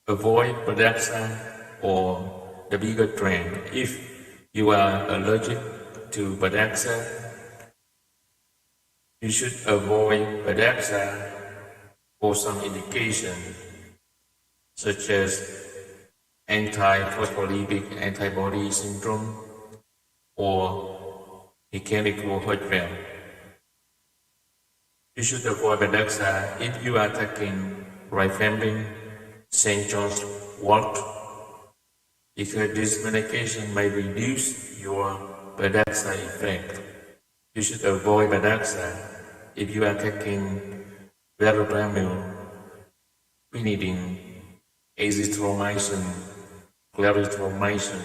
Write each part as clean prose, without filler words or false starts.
Avoid production or the bigger trend. If you are allergic to production, you should avoid production for some indication, such as anti-phospholipid antibody syndrome or mechanical heart failure. You should avoid Bedaxa if you are taking rifampin, St. John's wort, because this medication may reduce your Bedaxa effect. You should avoid Bedaxa if you are taking verapamil, quinidine, azithromycin, clarithromycin,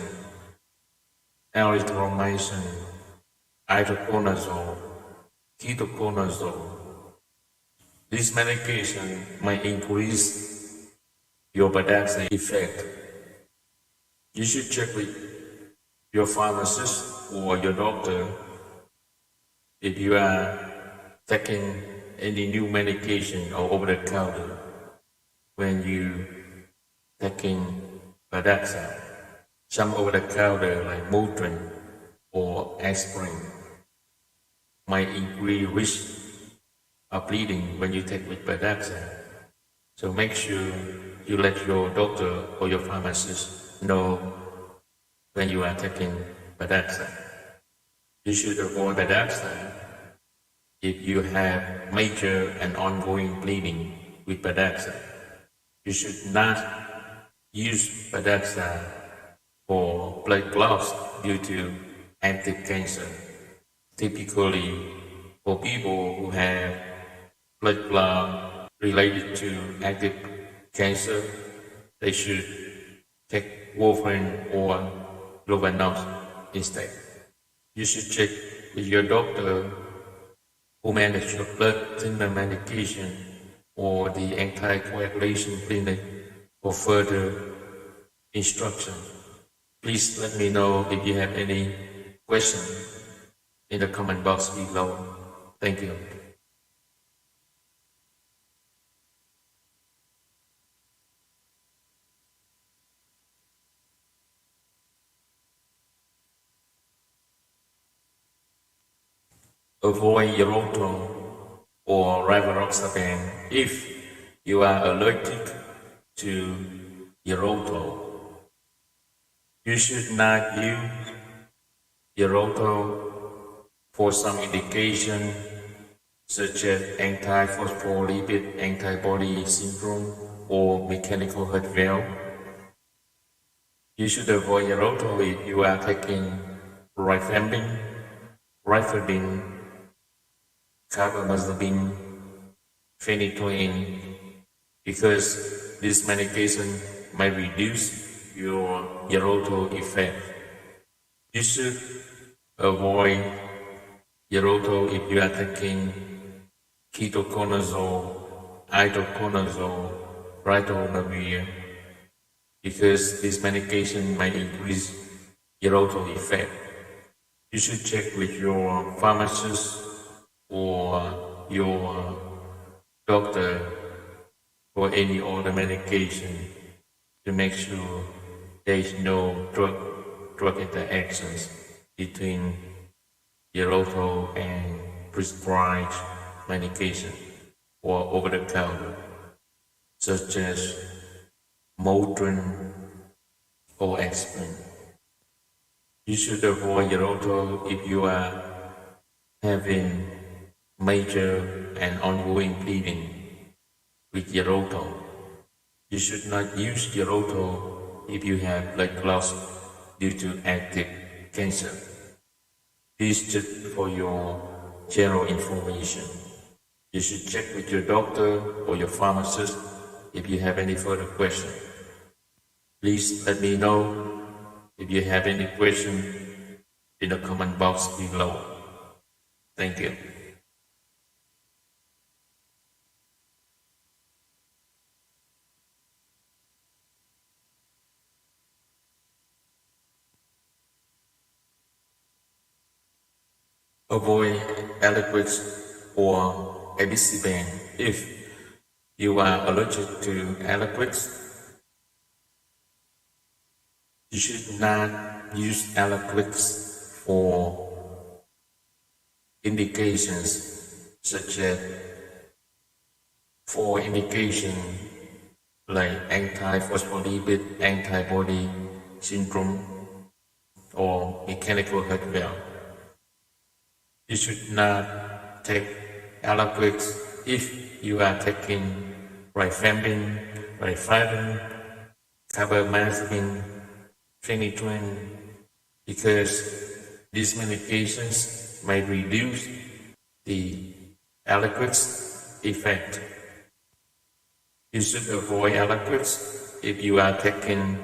erythromycin, itraconazole, ketoconazole. This medication may increase your Bedaxa effect. You should check with your pharmacist or your doctor if you are taking any new medication or over the counter when you taking Bedaxa. Some over the counter like Motrin or aspirin might increase risk of bleeding when you take with Bedaxa. So make sure you let your doctor or your pharmacist know when you are taking Bedaxa. You should avoid Bedaxa if you have major and ongoing bleeding with Bedaxa. You should not use Bedaxa for blood clots due to anti-cancer. Typically, for people who have blood clot related to active cancer, they should take warfarin or Lovenox instead. You should check with your doctor who manages your blood thinner medication or the anticoagulation clinic for further instruction. Please let me know if you have any questions in the comment box below. Thank you. Avoid erythritol or rivaroxaban if you are allergic to erythritol. You should not use erythritol for some indication such as anti-phospholipid antibody syndrome or mechanical heart failure. You should avoid erythritol if you are taking rifampin, rifadin, carbamazepine, phenytoin, because this medication may reduce your erythritol effect. You should avoid erythritol if you are taking ketoconazole, itraconazole, ritonavir, because this medication may increase erythritol effect. You should check with your pharmacist or your doctor for any other medication to make sure there is no drug interactions between erythritol and prescribed medication or over the counter, such as Motrin or aspirin. You should avoid erythritol if you are having major and ongoing bleeding with erythritol. You should not use erythritol if you have blood clots due to active cancer. This is just for your general information. You should check with your doctor or your pharmacist if you have any further questions. Please let me know if you have any questions in the comment box below. Thank you. Avoid Eliquis or Abiciban if you are allergic to Eliquis. You should not use Alaquix for indications such as for indication like antiphospholipid antibody syndrome or mechanical heart valve. You should not take Alaquix if you are taking rifampin, carbamazepine, phenytoin, because these medications may reduce the Alaquix effect. You should avoid Alaquix if you are taking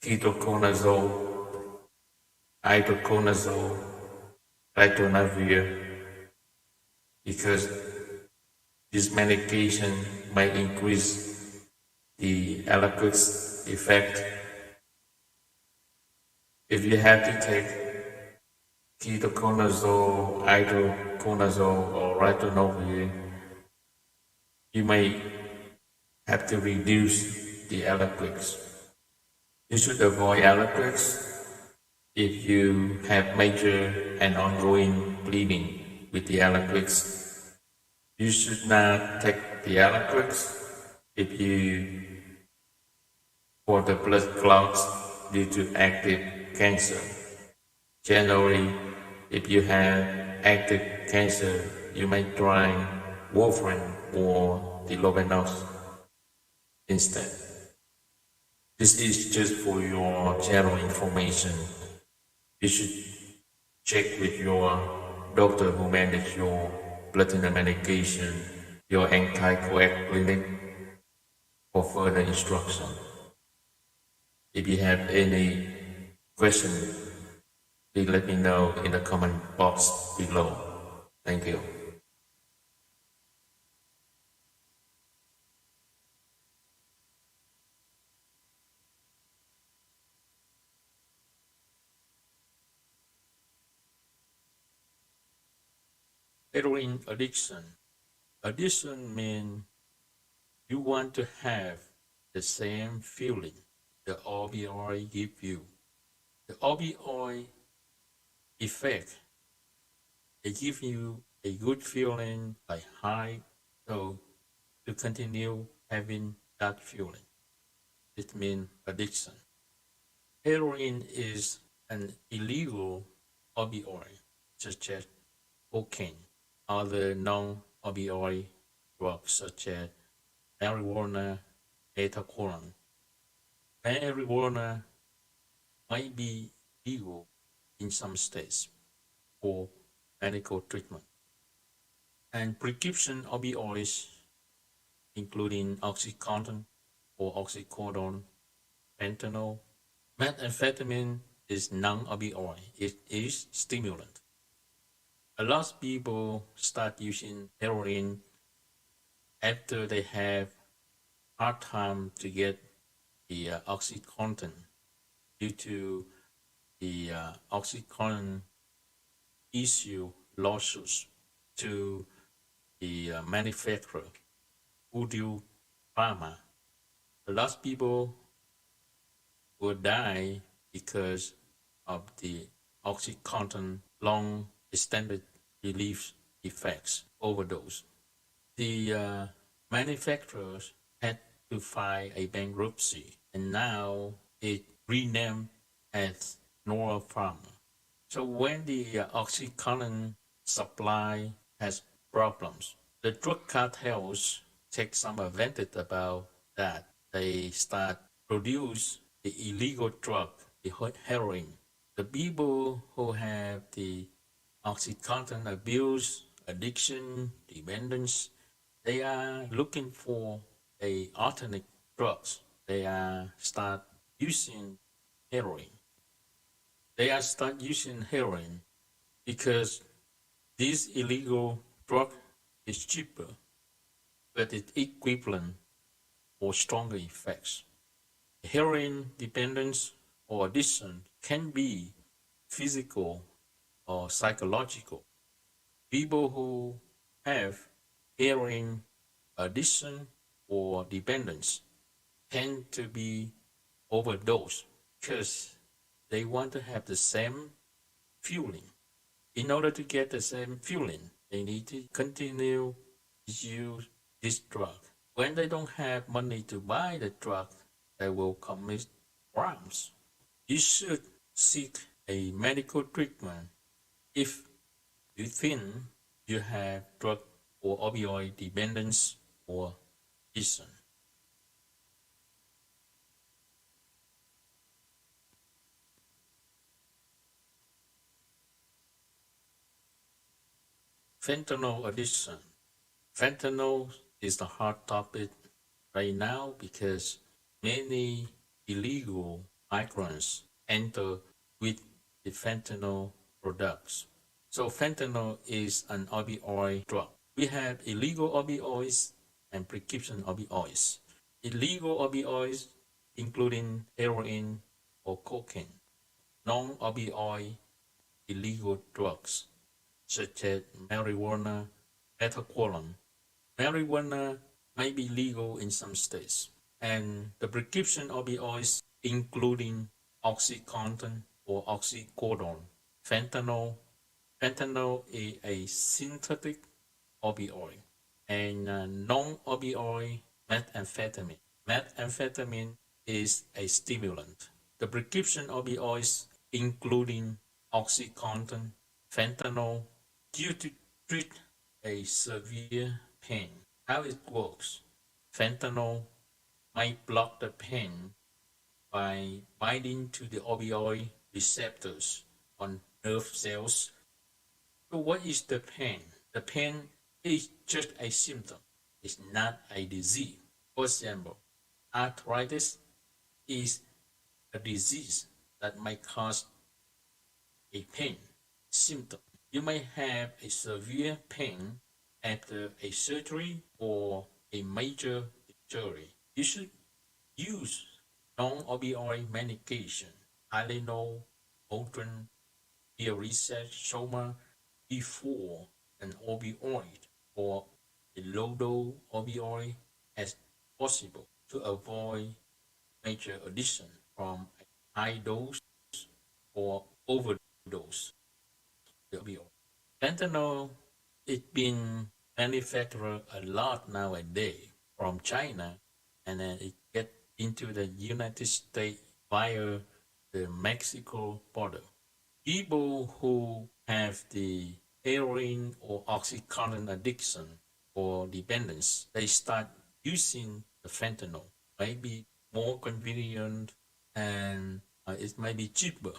ketoconazole, itraconazole, ritonavir, because this medication may increase the Alaquix effect. If you have to take ketoconazole, itraconazole, or ritonavir, you may have to reduce the Alaquix. You should avoid Alaquix if you have major and ongoing bleeding with the Alaquix. You should not take the Alaquix if you for the blood clots due to active cancer. Generally, if you have active cancer, you may try warfarin or diclofenac instead. This is just for your general information. You should check with your doctor who manages your blood thinner medication, your anticoagulant for further instruction. If you have any question, please let me know in the comment box below. Thank you. Heroin addiction. Addiction means you want to have the same feeling the opioid give you. The opioid effect, they give you a good feeling like high, so to continue having that feeling. It means addiction. Heroin is an illegal opioid, such as cocaine. Other non-opioid drugs such as marijuana, methaqualone. Marijuana might be legal in some states for medical treatment. And prescription opioids, including OxyContin or oxycodone, fentanyl. Methamphetamine is non-opioid. It is stimulant. A lot of people start using heroin after they have hard time to get the OxyContin due to the OxyContin issue lawsuits to the manufacturer, Voodoo Pharma. A lot of people will die because of the OxyContin long extended relief effects overdose. The manufacturers had to file a bankruptcy, and now it renamed as Nora Pharma. So when the OxyContin supply has problems, the drug cartels take some advantage about that. They start produce the illegal drug, the heroin. The people who have the OxyContin abuse, addiction, dependence, they are looking for a alternate drugs. They are start using heroin. They are start using heroin because this illegal drug is cheaper, but it's equivalent or stronger effects. Heroin dependence or addiction can be physical or psychological. People who have heroin addiction or dependence tend to be overdosed because they want to have the same feeling. In order to get the same feeling, they need to continue to use this drug. When they don't have money to buy the drug, they will commit crimes. You should seek a medical treatment if you think you have drug or opioid dependence or addiction. Fentanyl addiction. Fentanyl is the hot topic right now because many illegal migrants enter with the fentanyl products. So fentanyl is an opioid drug. We have illegal opioids and prescription opioids. Illegal opioids including heroin or cocaine. Non-opioid illegal drugs such as marijuana, methaqualone. Marijuana may be legal in some states, and the prescription opioids including OxyContin or oxycodone. Fentanyl. Fentanyl is a synthetic opioid, and non-opioid methamphetamine. Methamphetamine is a stimulant. The prescription opioids including OxyContin, fentanyl, due to treat a severe pain. How it works? Fentanyl might block the pain by binding to the opioid receptors on nerve cells. So what is the pain? The pain is just a symptom. It's not a disease. For example, arthritis is a disease that might cause a pain symptom. You may have a severe pain after a surgery or a major injury. You should use non-opioid medication, Tylenol, Motrin, research Soma before an opioid or a low-dose opioid as possible to avoid major addiction from a high dose or overdose the opioid. Fentanyl is being manufactured a lot nowadays from China, and then it get into the United States via the Mexico border. People who have the heroin or oxycontin addiction or dependence, they start using the fentanyl. Maybe more convenient and it may be cheaper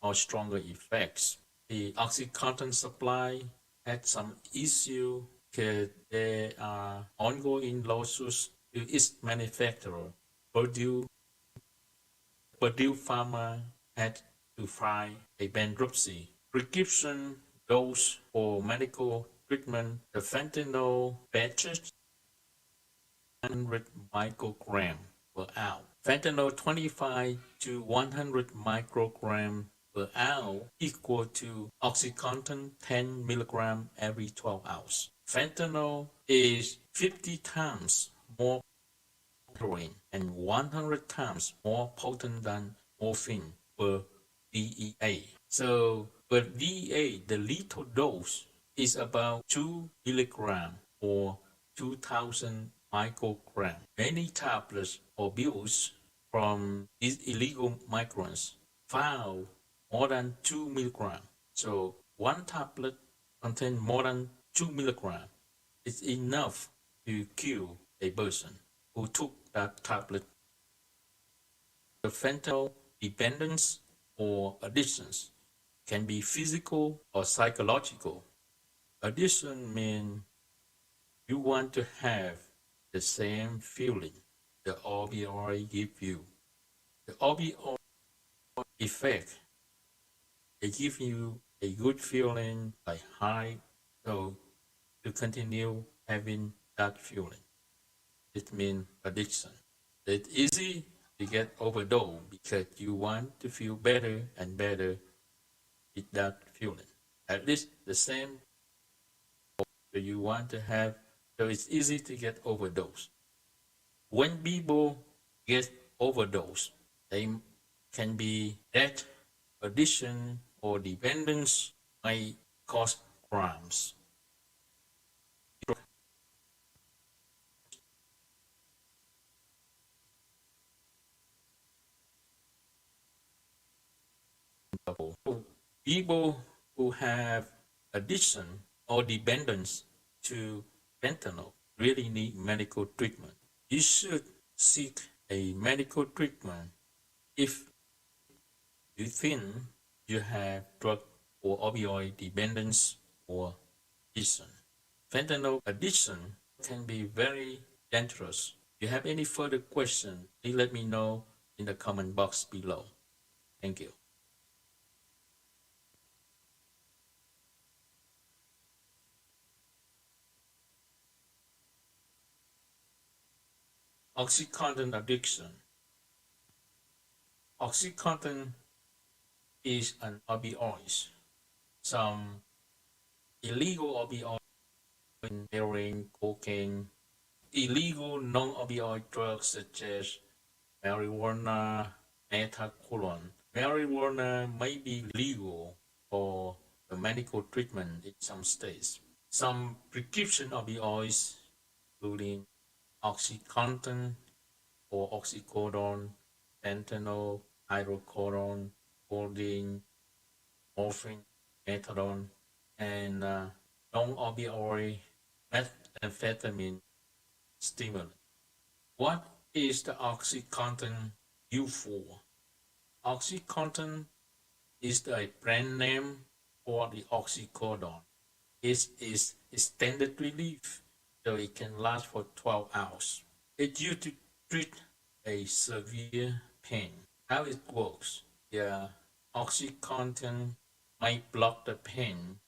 or stronger effects. The OxyContin supply had some issue because there are ongoing lawsuits to its manufacturer. Purdue Pharma had to file a bankruptcy. Prescription dose for medical treatment, the fentanyl batches 100 microgram per hour. Fentanyl 25 to 100 microgram per hour equal to OxyContin 10 milligram every 12 hours. Fentanyl is 50 times more heroin and 100 times more potent than morphine per DEA. So per DEA, the lethal dose is about 2 milligram or 2,000 microgram. Many tablets or pills from these illegal migrants found more than 2 milligram. So one tablet contains more than 2 milligram. It's enough to kill a person who took that tablet. The fentanyl dependence or addictions can be physical or psychological. Addiction means you want to have the same feeling the opioid give you. The opioid effect, they give you a good feeling like high, so to continue having that feeling. It means addiction. It's easy to get overdose because you want to feel better and better with that feeling. At least the same that you want to have, so it's easy to get overdose. When people get overdose, they can be that addiction or dependence may cause crimes. People who have addiction or dependence to fentanyl really need medical treatment. You should seek a medical treatment if you think you have drug or opioid dependence or addiction. Fentanyl addiction can be very dangerous. If you have any further questions, please let me know in the comment box below. Thank you. Oxycontin addiction. Oxycontin is an opioid. Some illegal opioids, heroin, cocaine, illegal non-opioid drugs such as marijuana, methaqualone. Marijuana may be legal for the medical treatment in some states. Some prescription opioids, including OxyContin or oxycodone, fentanyl, hydrocodone, codeine, morphine, methadone, and non-opioid methamphetamine stimulant. What is the OxyContin used for? OxyContin is the brand name for the oxycodone. It is extended release, so it can last for 12 hours. It's used to treat a severe pain. How it works? The OxyContin might block the pain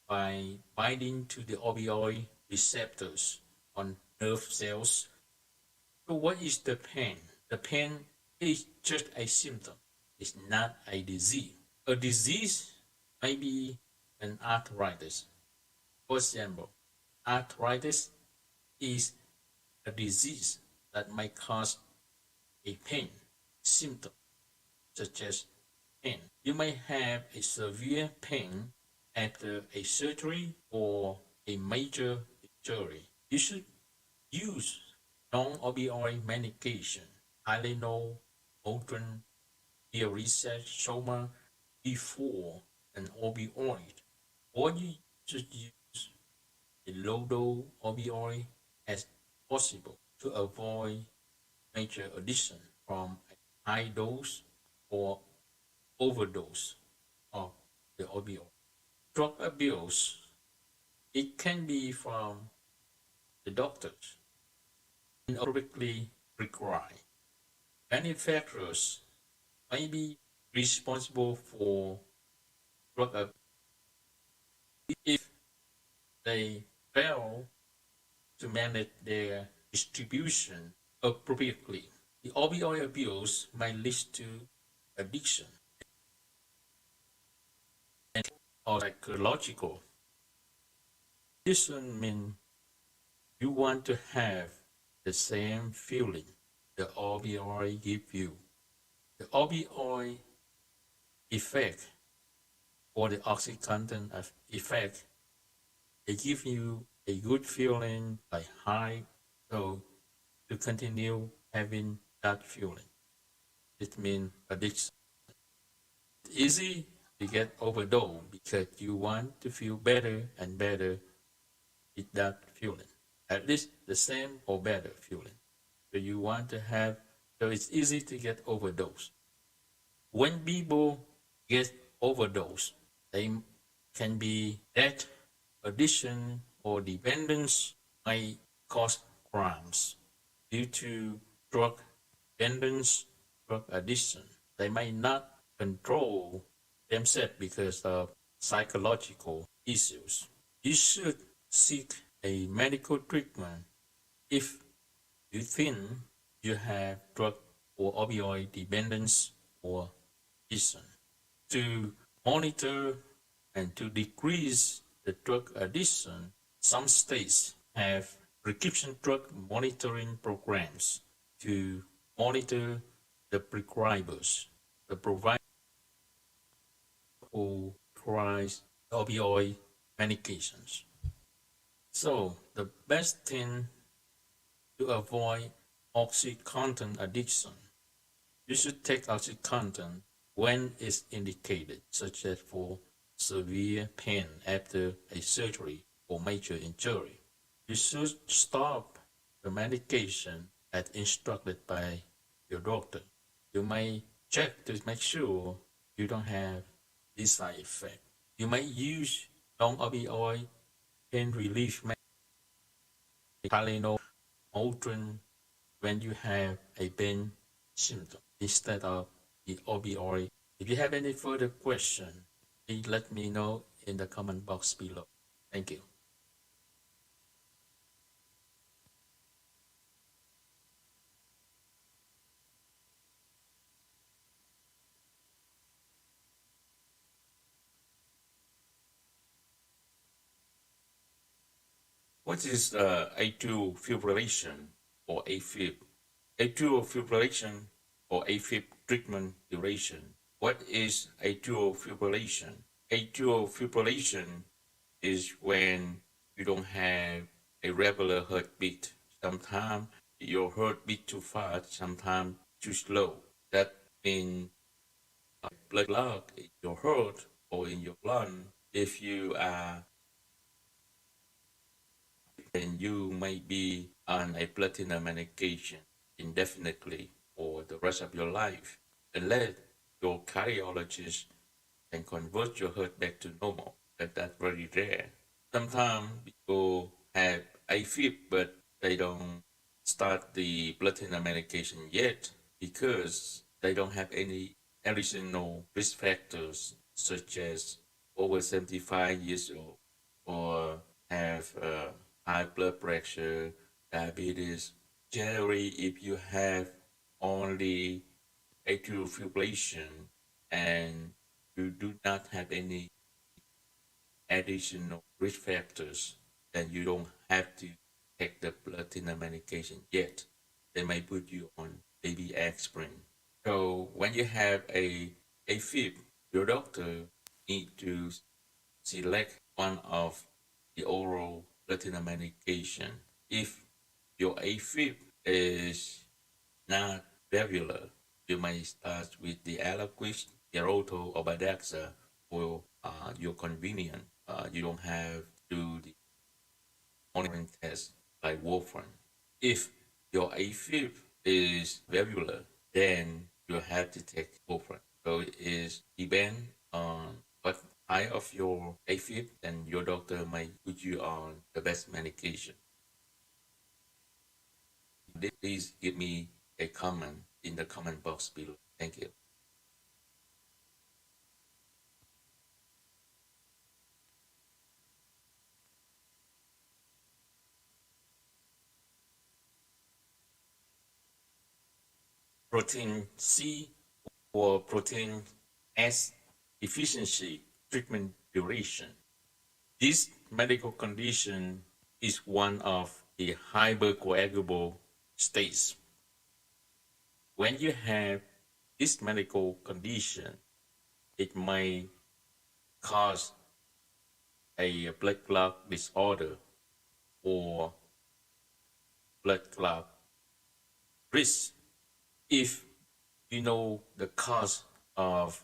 by binding to the opioid receptors on nerve cells. So what is the pain? The pain is just a symptom. It's not a disease. A disease may be an arthritis. For example, arthritis is a disease that might cause a pain symptom, such as pain. You may have a severe pain after a surgery or a major injury. You should use non-opioid medication, Tylenol, Motrin, research Soma before an opioid, or you should use a low-dose opioid as possible to avoid major addiction from a high dose or overdose of the opioid. Drug abuse, it can be from the doctors inappropriately prescribed. Manufacturers may be responsible for drug abuse if they fail to manage their distribution appropriately. The opioid abuse may lead to addiction or psychological. Addiction means you want to have the same feeling the opioid give you. The opioid effect or the OxyContin effect, they give you a good feeling like high, so to continue having that feeling. It means addiction. It's easy to get overdosed because you want to feel better and better with that feeling. At least the same or better feeling. So you want to have, so it's easy to get overdosed. When people get overdosed, they can be that addiction or dependence may cause crimes due to drug dependence, drug addiction. They may not control themselves because of psychological issues. You should seek a medical treatment if you think you have drug or opioid dependence or addiction. To monitor and to decrease the drug addiction, some states have prescription drug monitoring programs to monitor the prescribers. the provider who tries opioid medications. So the best thing to avoid OxyContin addiction, you should take OxyContin when it's indicated, such as for severe pain after a surgery or major injury. You should stop the medication as instructed by your doctor. You may check to make sure you don't have this side effect. You may use non-opioid pain relief Tylenol, Motrin when you have a pain symptom instead of the opioid. If you have any further question, please let me know in the comment box below. Thank you. What is atrial fibrillation or AFib? Atrial fibrillation or AFib treatment duration. What is atrial fibrillation? Atrial fibrillation is when you don't have a regular heartbeat. Sometimes your heart beat too fast, sometimes too slow. That means blood clot in your heart or in your lung. If you are, then you may be on a platinum medication indefinitely for the rest of your life, unless your cardiologist can convert your heart back to normal. But that's very rare. Sometimes people have AFib, but they don't start the platinum medication yet because they don't have any additional risk factors such as over 75 years old or have high blood pressure, diabetes. Generally, if you have only atrial fibrillation and you do not have any additional risk factors, then you don't have to take the platinum medication yet. They may put you on baby aspirin. So when you have a AFib, your doctor need to select one of the oral platinum medication. If your AFib is not regular, you may start with the Eliquis, Geroto, or Badaxa for your convenience. You don't have to do the monitoring test like warfarin. If your AFib is regular, then you have to take warfarin. So it is depend on what type of your AFib, and your doctor might put you on the best medication. Please give me a comment in the comment box below. Thank you. Protein C or protein S deficiency treatment duration. This medical condition is one of the hypercoagulable states. When you have this medical condition, it may cause a blood clot disorder or blood clot risk. If you know the cause of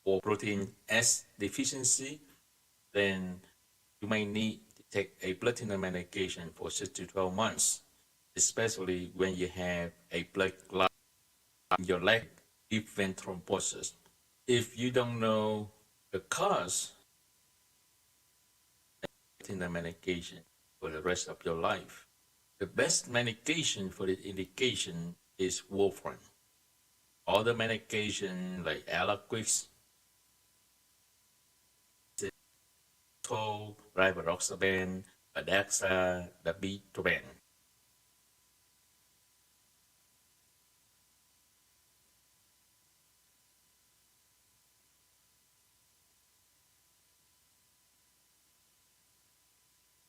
or protein S deficiency, then you may need to take a platinum medication for 6 to 12 months, especially when you have a blood clot in your leg, deep vein thrombosis. If you don't know the cause, platinum medication for the rest of your life. The best medication for this indication is warfarin. Other medication like Eliquis, rivaroxaban, Adaxa, dabigatran.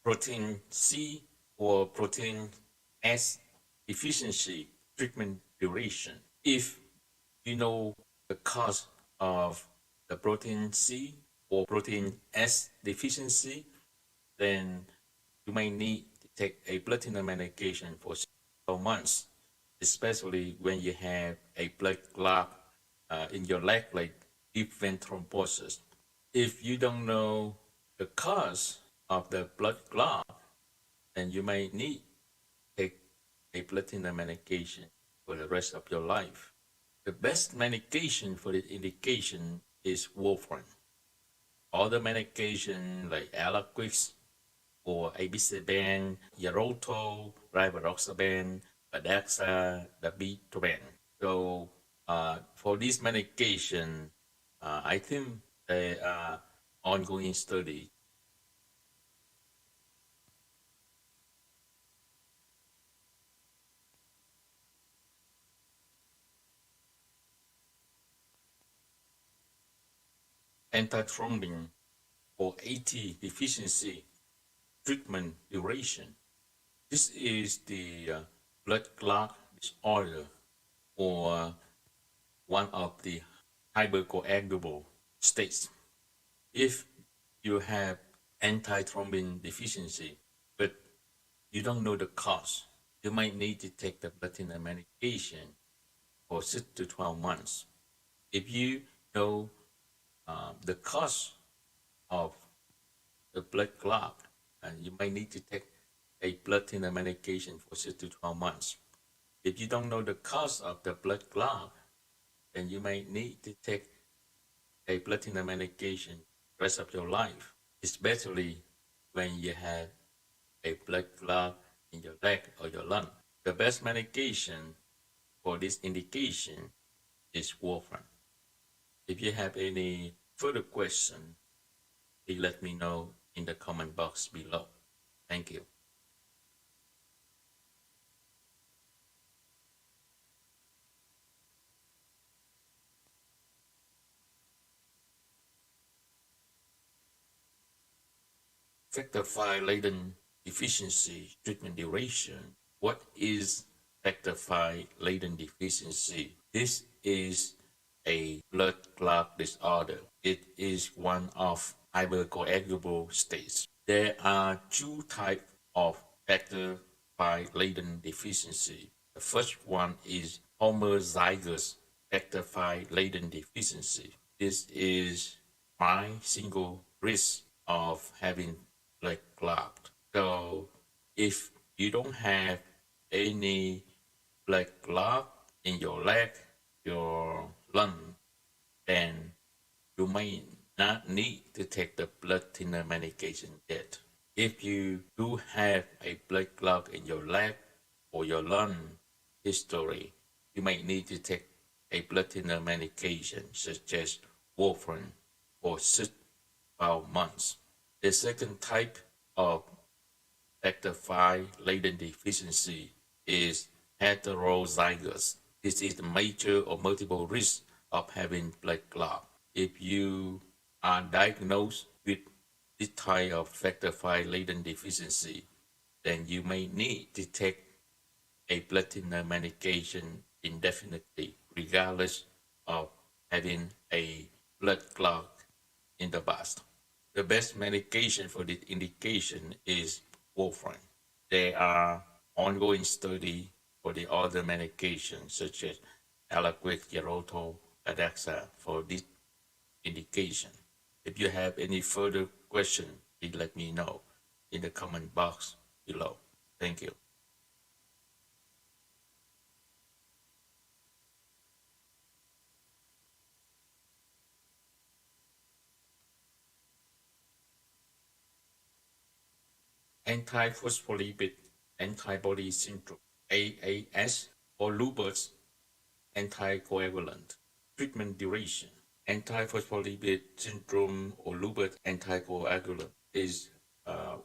Protein C or protein S deficiency treatment duration. If you know the cause of the protein C or protein S deficiency, then you may need to take a blood thinner medication for 12 months, especially when you have a blood clot in your leg, like deep vein thrombosis. If you don't know the cause of the blood clot, then you may need to take a blood thinner medication for the rest of your life. The best medication for this indication is warfarin. Other medication like Alaquix or Abicipar, Yaroto, Rivaroxaban, Adaxa, Dabitraban. So for this medication, I think they are ongoing study. Antithrombin or AT deficiency treatment duration. This is the blood clot disorder or one of the hypercoagulable states. If you have antithrombin deficiency, but you don't know the cause, you might need to take the blood thinner medication for 6 to 12 months. If you know the cause of the blood clot, and you might need to take a blood thinner medication for 6 to 12 months. If you don't know the cause of the blood clot, then you may need to take a blood thinner medication the rest of your life, especially when you have a blood clot in your leg or your lung. The best medication for this indication is warfarin. If you have any further question, please let me know in the comment box below. Thank you. Factor V latent deficiency treatment duration. What is factor V latent deficiency? This is a blood clot disorder. It is one of hypercoagulable states. There are two types of factor V latent deficiency. The first one is homozygous factor V latent deficiency. This is my single risk of having blood clot. So if you don't have any blood clot in your leg, your lung, then you may not need to take the blood thinner medication yet. If you do have a blood clot in your leg or your lung history, you may need to take a blood thinner medication such as warfarin for 6 to 12 months. The second type of factor V latent deficiency is heterozygous. This is the major or multiple risk of having blood clot. If you are diagnosed with this type of factor V latent deficiency, then you may need to take a blood thinner medication indefinitely, regardless of having a blood clot in the past. The best medication for this indication is warfarin. There are ongoing studies for the other medications such as Alaquix, Yaroto, Adaxa for this indication. If you have any further question, please let me know in the comment box below. Thank you. Antiphospholipid antibody syndrome, AAS, or lupus anticoagulant. Treatment duration. Antiphospholipid syndrome or lupus anticoagulant is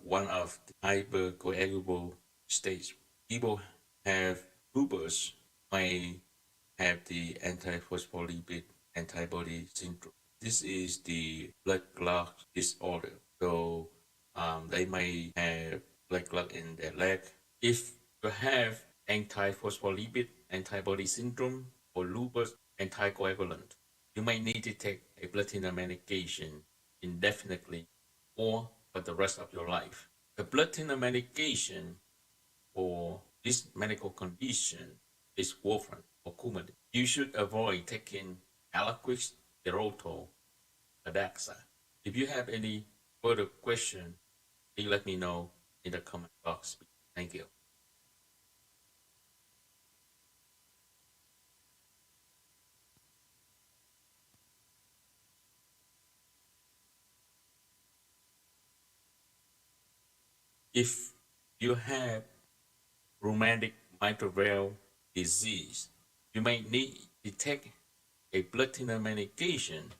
one of the hypercoagulable states. People have lupus may have the antiphospholipid antibody syndrome. This is the blood clot disorder. So they may have blood clot in their leg. If you have antiphospholipid antibody syndrome or lupus anticoagulant. You may need to take a blood thinner medication indefinitely or for the rest of your life. The blood thinner medication for this medical condition is warfarin or Coumadin. You should avoid taking Aliquis, Xarelto, Adaxa. If you have any further question, please let me know in the comment box. Thank you. If you have rheumatic mitral valve disease, you may need to take a blood thinner medication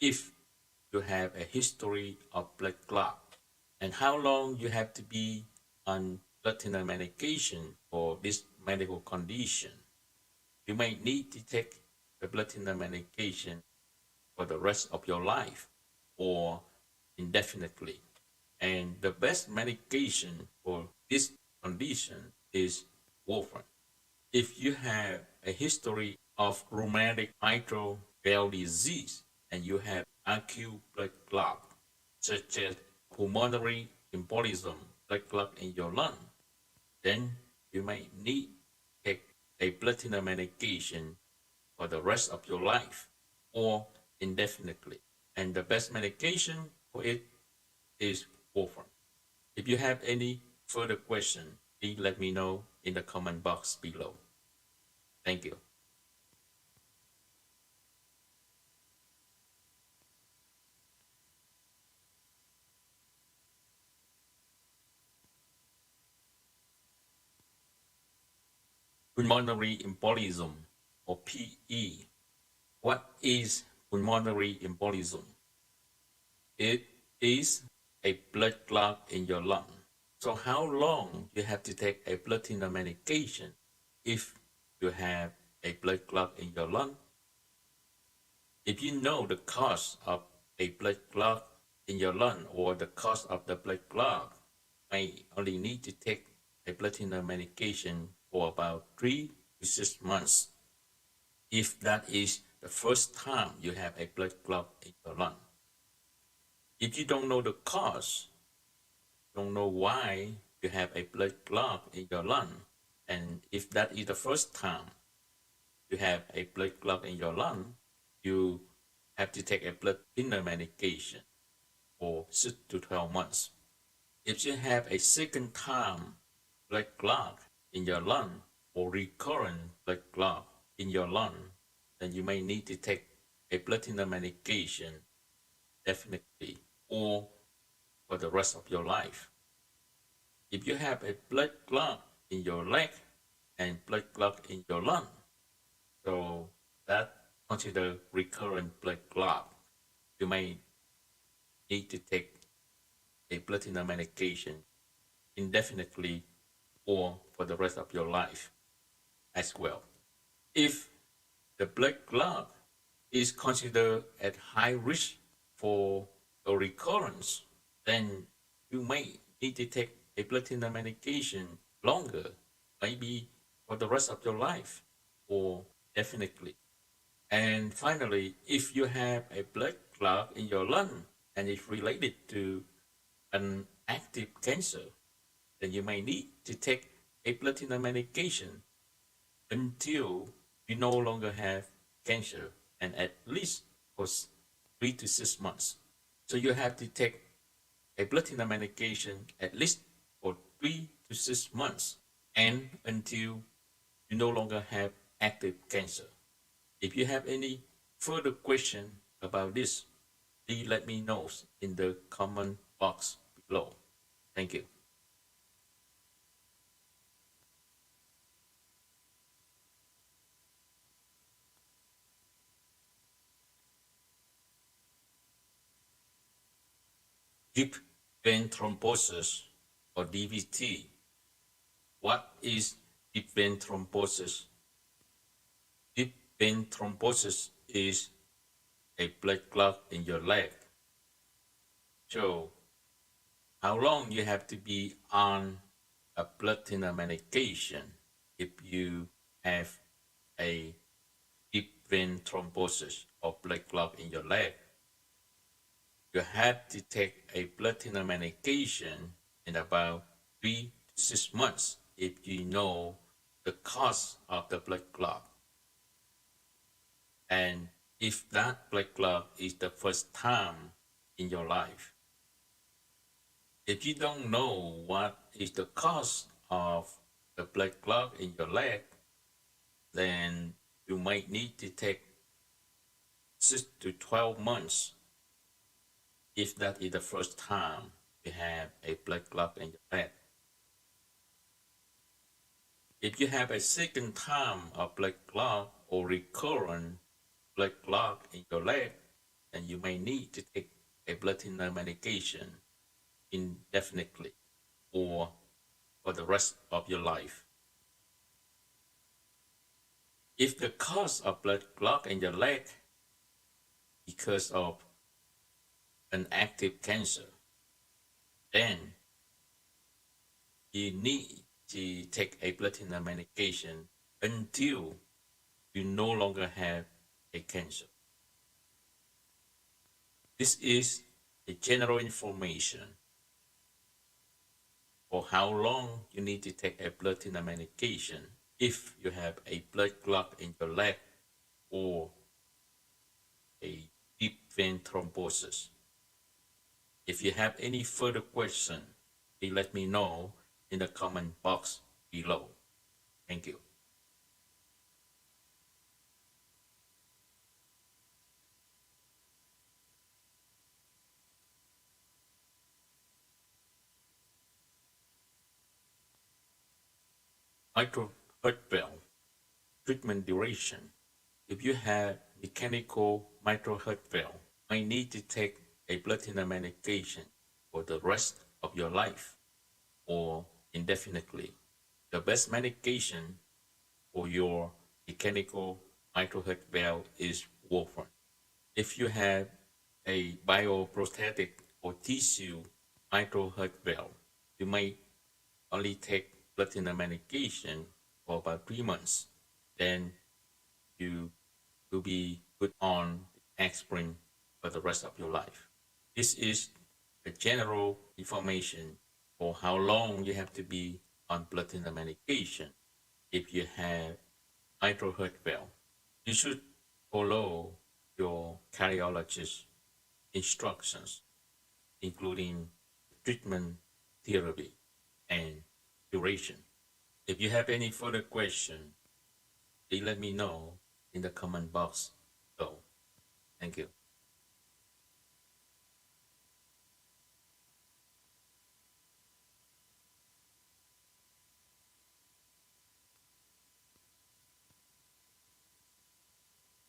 if you have a history of blood clot. And how long you have to be on blood thinner medication for this medical condition. You may need to take the blood thinner medication for the rest of your life or indefinitely. And the best medication for this condition is warfarin. If you have a history of rheumatic mitral valve disease and you have acute blood clot, such as pulmonary embolism, blood clot in your lung, then you may need to take a blood thinner medication for the rest of your life or indefinitely. And the best medication for it is warfarin. If you have any further question, please let me know in the comment box below. Thank you. Pulmonary embolism or PE. What is pulmonary embolism? It is a blood clot in your lung. So how long you have to take a blood thinner medication if you have a blood clot in your lung? If you know the cause of a blood clot in your lung or the cause of the blood clot, you may only need to take a blood thinner medication for about 3 to 6 months if that is the first time you have a blood clot in your lung. If you don't know the cause, don't know why you have a blood clot in your lung, and if that is the first time you have a blood clot in your lung, you have to take a blood thinner medication for 6 to 12 months. If you have a second time blood clot in your lung or recurrent blood clot in your lung, then you may need to take a blood thinner medication definitely or for the rest of your life. If you have a blood clot in your leg and blood clot in your lung, so that consider recurrent blood clot, you may need to take a blood thinner medication indefinitely or for the rest of your life as well. If the blood clot is considered at high risk for a recurrence, then you may need to take a blood thinner medication longer, maybe for the rest of your life or definitely. And finally, if you have a blood clot in your lung and it's related to an active cancer, then you may need to take a blood thinner medication until you no longer have cancer and at least for 3 to 6 months. So you have to take a blood thinner medication at least for 3 to 6 months and until you no longer have active cancer. If you have any further question about this, please let me know in the comment box below. Thank you. Deep vein thrombosis or DVT. What is deep vein thrombosis? Deep vein thrombosis is a blood clot in your leg. So how long you have to be on a blood thinner medication if you have a deep vein thrombosis or blood clot in your leg, you have to take a blood thinner medication in about 3 to 6 months if you know the cause of the blood clot. And if that blood clot is the first time in your life, if you don't know what is the cause of the blood clot in your leg, then you might need to take 6 to 12 months if that is the first time you have a blood clot in your leg. If you have a second time of blood clot or recurrent blood clot in your leg, then you may need to take a blood thinner medication indefinitely or for the rest of your life. If the cause of blood clot in your leg because of an active cancer, then you need to take a blood thinner medication until you no longer have a cancer. This is a general information for how long you need to take a blood thinner medication if you have a blood clot in your leg or a deep vein thrombosis. If you have any further question, please let me know in the comment box below. Thank you. Mitral heart valve treatment duration. If you have mechanical mitral heart valve, you might need to take a blood thinner medication for the rest of your life or indefinitely. The best medication for your mechanical mitral heart valve is warfarin. If you have a bioprosthetic or tissue mitral heart valve, you may only take blood thinner medication for about 3 months. Then you will be put on aspirin for the rest of your life. This is a general information for how long you have to be on blood thinner medication if you have mitral heart valve. You should follow your cardiologist's instructions, including treatment, therapy, and duration. If you have any further question, please let me know in the comment box below. Thank you.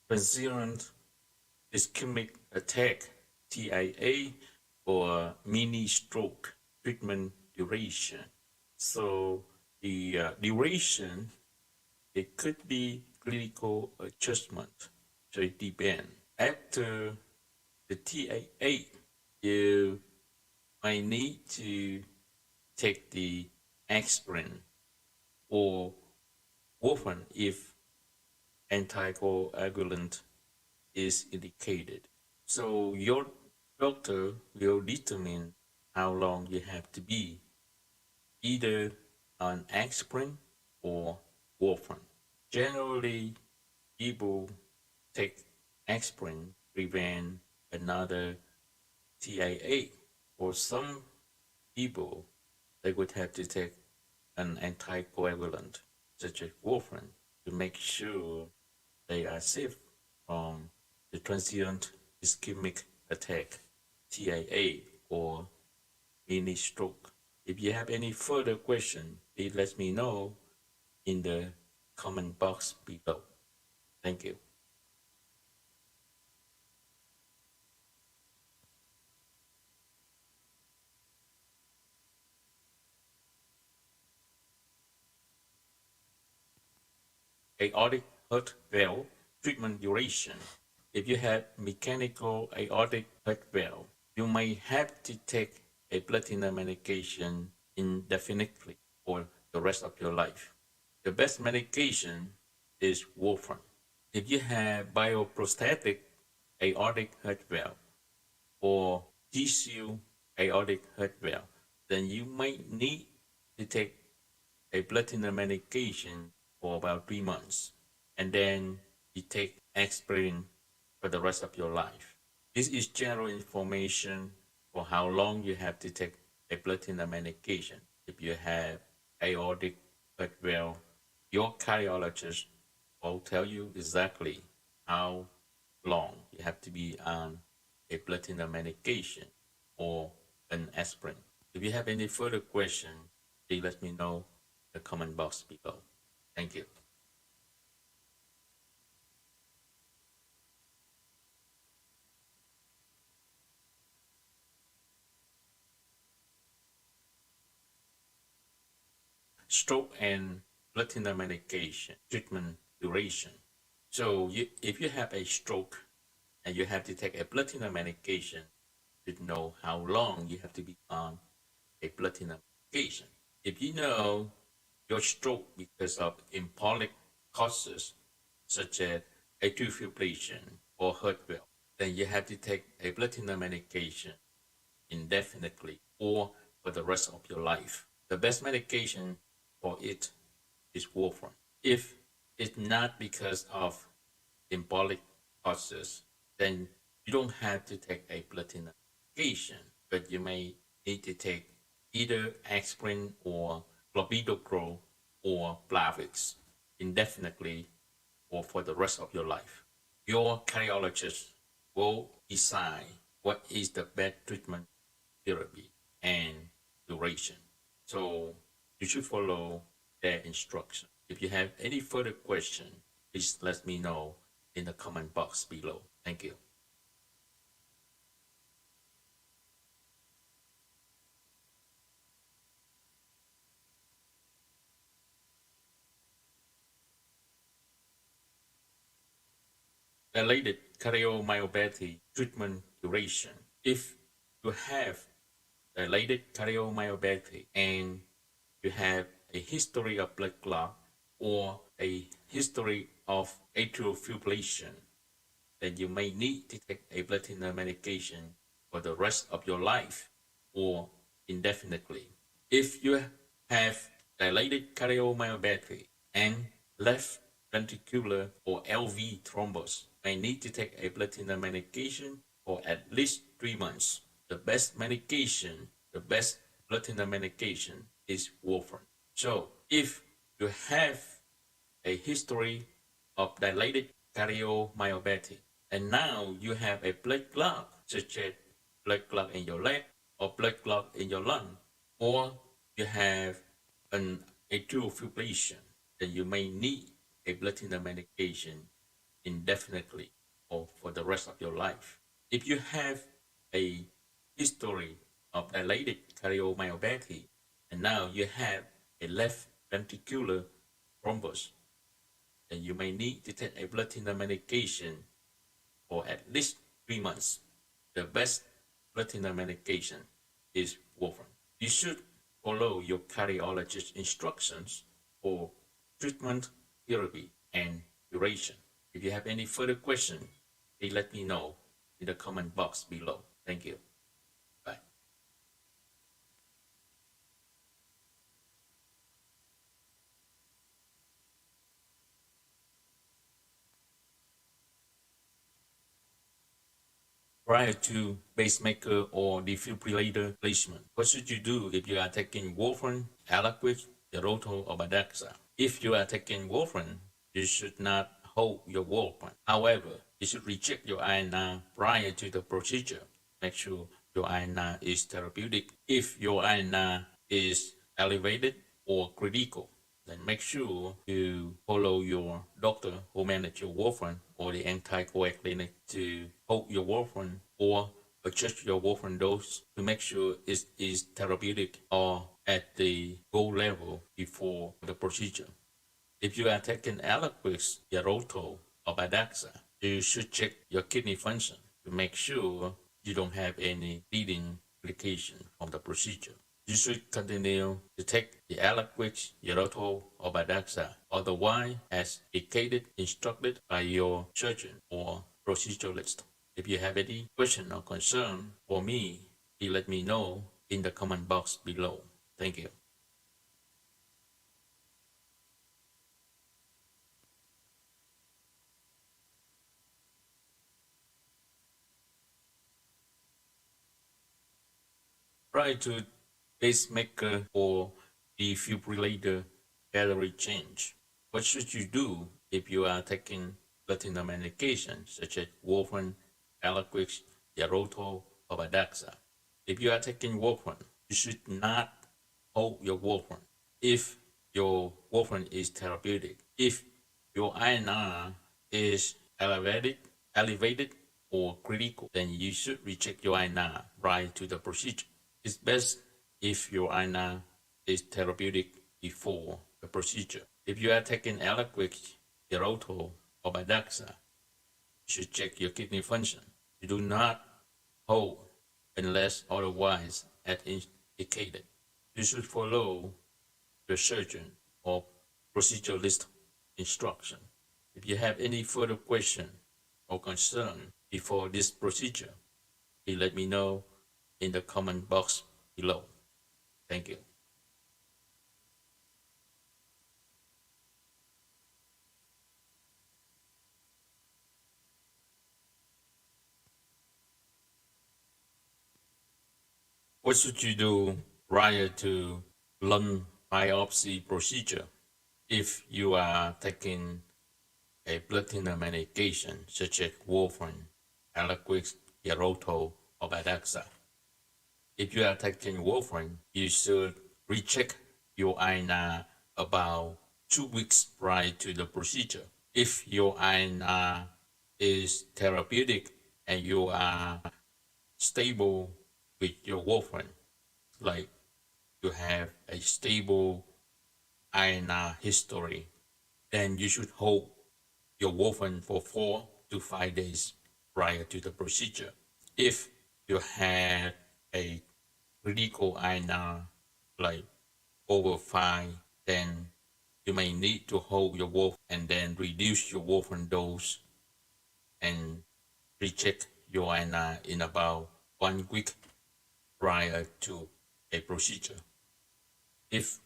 Transient ischemic attack, TIA, or mini stroke treatment duration. So the duration, it could be clinical adjustment. So it depends. After the TIA, you might need to take the aspirin or warfarin if anticoagulant is indicated. So your doctor will determine how long you have to be either on aspirin or warfarin. Generally, people take aspirin to prevent another TIA. For some people, they would have to take an anticoagulant, such as warfarin, to make sure they are safe from the transient ischemic attack, TIA, or mini stroke. If you have any further question, please let me know in the comment box below. Thank you. Aortic heart valve treatment duration. If you have mechanical aortic heart valve, you may have to take a blood thinner medication indefinitely for the rest of your life. The best medication is warfarin. If you have bioprosthetic aortic heart valve or tissue aortic heart valve, then you might need to take a blood thinner medication for about 3 months, and then you take aspirin for the rest of your life. This is general information for how long you have to take a blood thinner medication. If you have aortic heart valve, your cardiologist will tell you exactly how long you have to be on a blood thinner medication or an aspirin. If you have any further question, please let me know in the comment box below. Thank you. Stroke and blood thinner medication treatment duration. So if you have a stroke and you have to take a blood thinner medication, you know how long you have to be on a blood thinner medication. If you know your stroke because of embolic causes such as atrial fibrillation or heart valve, then you have to take a blood thinner medication indefinitely or for the rest of your life. The best medication for it is warfarin. If it's not because of embolic causes, then you don't have to take a blood thinner medication, but you may need to take either aspirin or clopidogrel or Plavix indefinitely or for the rest of your life. Your cardiologist will decide what is the best treatment therapy and duration. So you should follow their instruction. If you have any further question, please let me know in the comment box below. Thank you. Dilated cardiomyopathy treatment duration. If you have dilated cardiomyopathy and you have a history of blood clot or a history of atrial fibrillation, then you may need to take a blood thinner medication for the rest of your life or indefinitely. If you have dilated cardiomyopathy and left ventricular or LV thrombus, may need to take a blood thinner medication for at least 3 months. The best medication, the best blood thinner medication is warfarin. So if you have a history of dilated cardiomyopathy and now you have a blood clot, such as blood clot in your leg or blood clot in your lung, or you have an atrial fibrillation, then you may need a blood thinner medication indefinitely or for the rest of your life. If you have a history of dilated cardiomyopathy and now you have a left ventricular thrombus, then you may need to take a blood thinner medication for at least 3 months. The best blood thinner medication is warfarin. You should follow your cardiologist's instructions for treatment, therapy, and duration. If you have any further questions, please let me know in the comment box below. Thank you. Bye. Prior to pacemaker or defibrillator placement, what should you do if you are taking warfarin, Aliquid, Xarelto, or Badaxa? If you are taking warfarin, you should not hold your warfarin. However, you should recheck your INR prior to the procedure. Make sure your INR is therapeutic. If your INR is elevated or critical, then make sure you follow your doctor who manage your warfarin or the anticoagulation to hold your warfarin or adjust your warfarin dose to make sure it is therapeutic or at the goal level before the procedure. If you are taking Aliquid, Xarelto, or Badaxa, you should check your kidney function to make sure you don't have any bleeding complication from the procedure. you should continue to take the Eliquis, Erythro, or Badaxa, otherwise as indicated, instructed by your surgeon or proceduralist. If you have any question or concern for me, please let me know in the comment box below. Thank you. Prior to pacemaker or defibrillator battery change, what should you do if you are taking platinum medication such as warfarin, Eliquis, Erythro, or Badaxa? If you are taking warfarin, you should not hold your warfarin. If your warfarin is therapeutic, if your INR is elevated or critical, then you should recheck your INR prior to the procedure. It's best if your INR is therapeutic before the procedure. If you are taking Eliquis, Erythro, or Badaxa, you should check your kidney function. You do not hold unless otherwise as indicated. You should follow your surgeon or proceduralist instruction. If you have any further question or concern before this procedure, please let me know in the comment box below. Thank you. What should you do prior to lung biopsy procedure if you are taking a blood thinner medication such as warfarin, Eliquis, Erythro, or Badaxa? If you are taking warfarin, you should recheck your INR about 2 weeks prior to the procedure. If your INR is therapeutic and you are stable with your warfarin, like you have a stable INR history, then you should hold your warfarin for 4 to 5 days prior to the procedure. If you had a critical INR like over 5, then you may need to hold your warfarin and then reduce your warfarin dose and recheck your INR in about 1 week prior to a procedure. If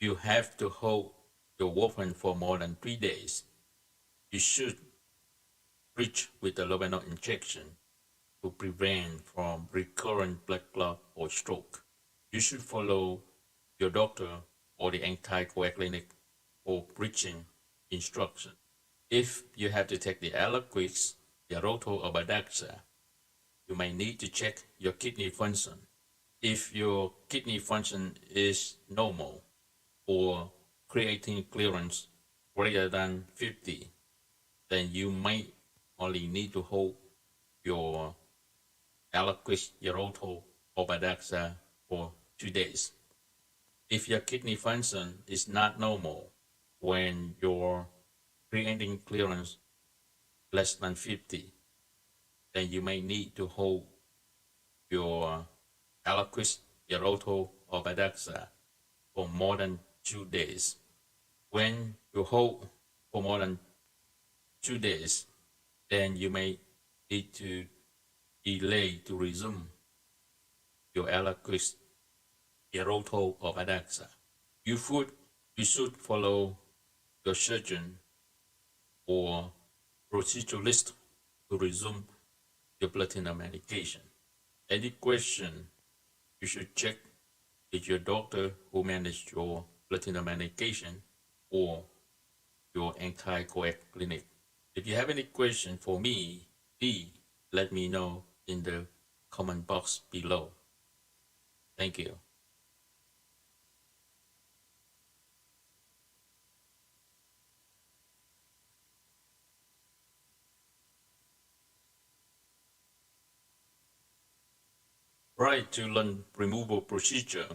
you have to hold your warfarin for more than 3 days, you should bridge with a luminal injection to prevent from recurrent blood clot or stroke. You should follow your doctor or the anticoagulant for bridging instruction. If you have to take the Eliquis, Erythro, or Badaxa, you may need to check your kidney function. If your kidney function is normal or creatinine clearance greater than 50, then you might only need to hold your Eliquis, Erythro, or Badaxa for 2 days. If your kidney function is not normal when your creatinine clearance less than 50, then you may need to hold your Eliquis, Erythro, or Badaxa for more than 2 days. When you hold for more than 2 days, then you may need to delay to resume your Eliquis, Erythro, or Badaxa. You should follow your surgeon or proceduralist to resume your blood thinner medication. Any question, you should check with your doctor who managed your blood thinner medication or your anticoag clinic. If you have any question for me, please let me know in the comment box below. Thank you. Prior to lung removal procedure,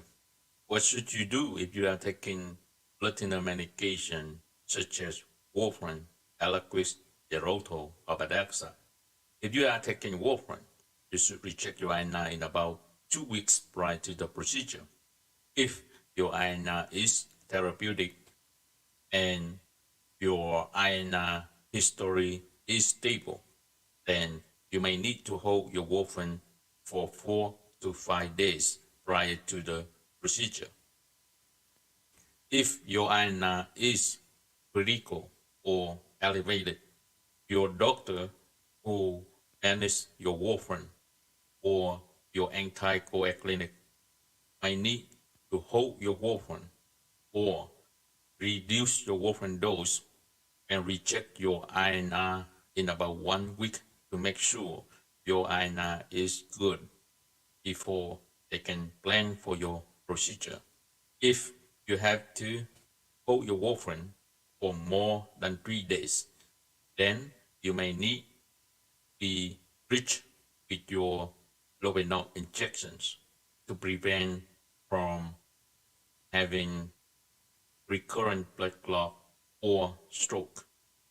what should you do if you are taking blood thinner medication such as warfarin, Eliquis, Erythro, or Badaxa? If you are taking warfarin, you should recheck your INR in about 2 weeks prior to the procedure. If your INR is therapeutic and your INR history is stable, then you may need to hold your warfarin for 4 to 5 days prior to the procedure. If your INR is critical or elevated, your doctor who manages your warfarin or your anticoagulant may need to hold your warfarin or reduce your warfarin dose and recheck your INR in about 1 week to make sure your INR is good before they can plan for your procedure. If you have to hold your warfarin for more than 3 days, then you may need to be rich with your low injections to prevent from having recurrent blood clot or stroke.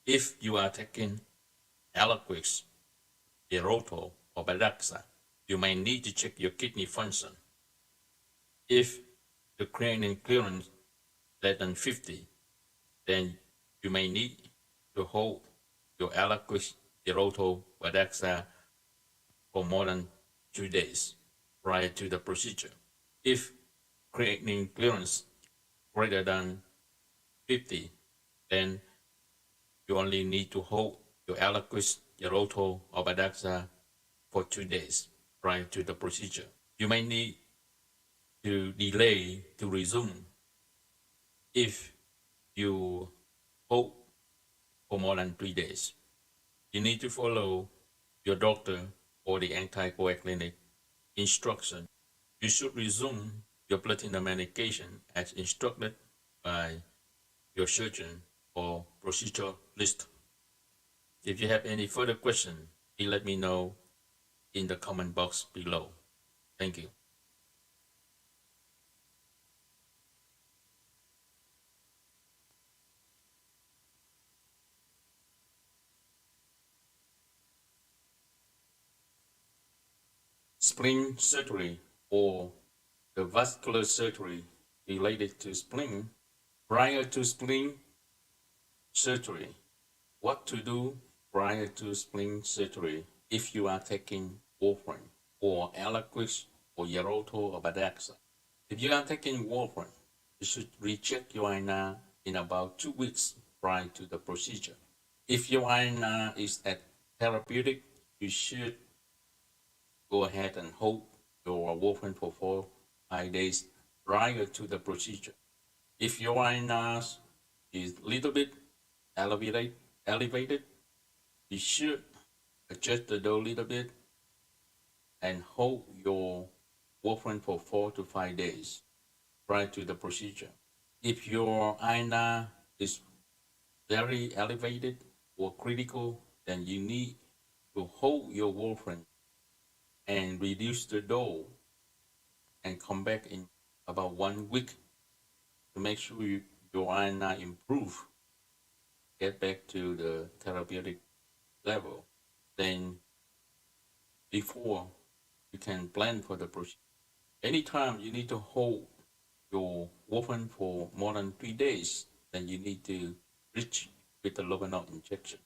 If you are taking Eliquis, Eroto, or Badaxa, you may need to check your kidney function. If the creatinine clearance less than 50, then you may need to hold your Eliquis, Eroto, Badaxa for more than 2 days prior to the procedure. If creatinine clearance greater than 50, then you only need to hold your Eliquis, Eroto, or Badaxa for 2 days prior to the procedure. You may need to delay to resume if you hold for more than 3 days. You need to follow your doctor or the anticoagulant instruction. You should resume your blood thinner medication as instructed by your surgeon or proceduralist. If you have any further questions, please let me know in the comment box below. Thank you. Spleen surgery or the vascular surgery related to spleen. Prior to spleen surgery, what to do prior to spleen surgery if you are taking warfarin or Eliquis or Eroto or Badaxa. If you are taking warfarin, you should recheck your INR in about 2 weeks prior to the procedure. If your INR is at therapeutic, you should go ahead and hold your warfarin for 4-5 days prior to the procedure. If your INR is a little bit elevated, you should adjust the dose a little bit and hold your warfarin for 4 to 5 days prior to the procedure. If your INR is very elevated or critical, then you need to hold your warfarin and reduce the dose and come back in about 1 week to make sure your INR improve, get back to the therapeutic level. Then before you can plan for the procedure. Anytime you need to hold your warfarin for more than 3 days, then you need to reach with the low injection.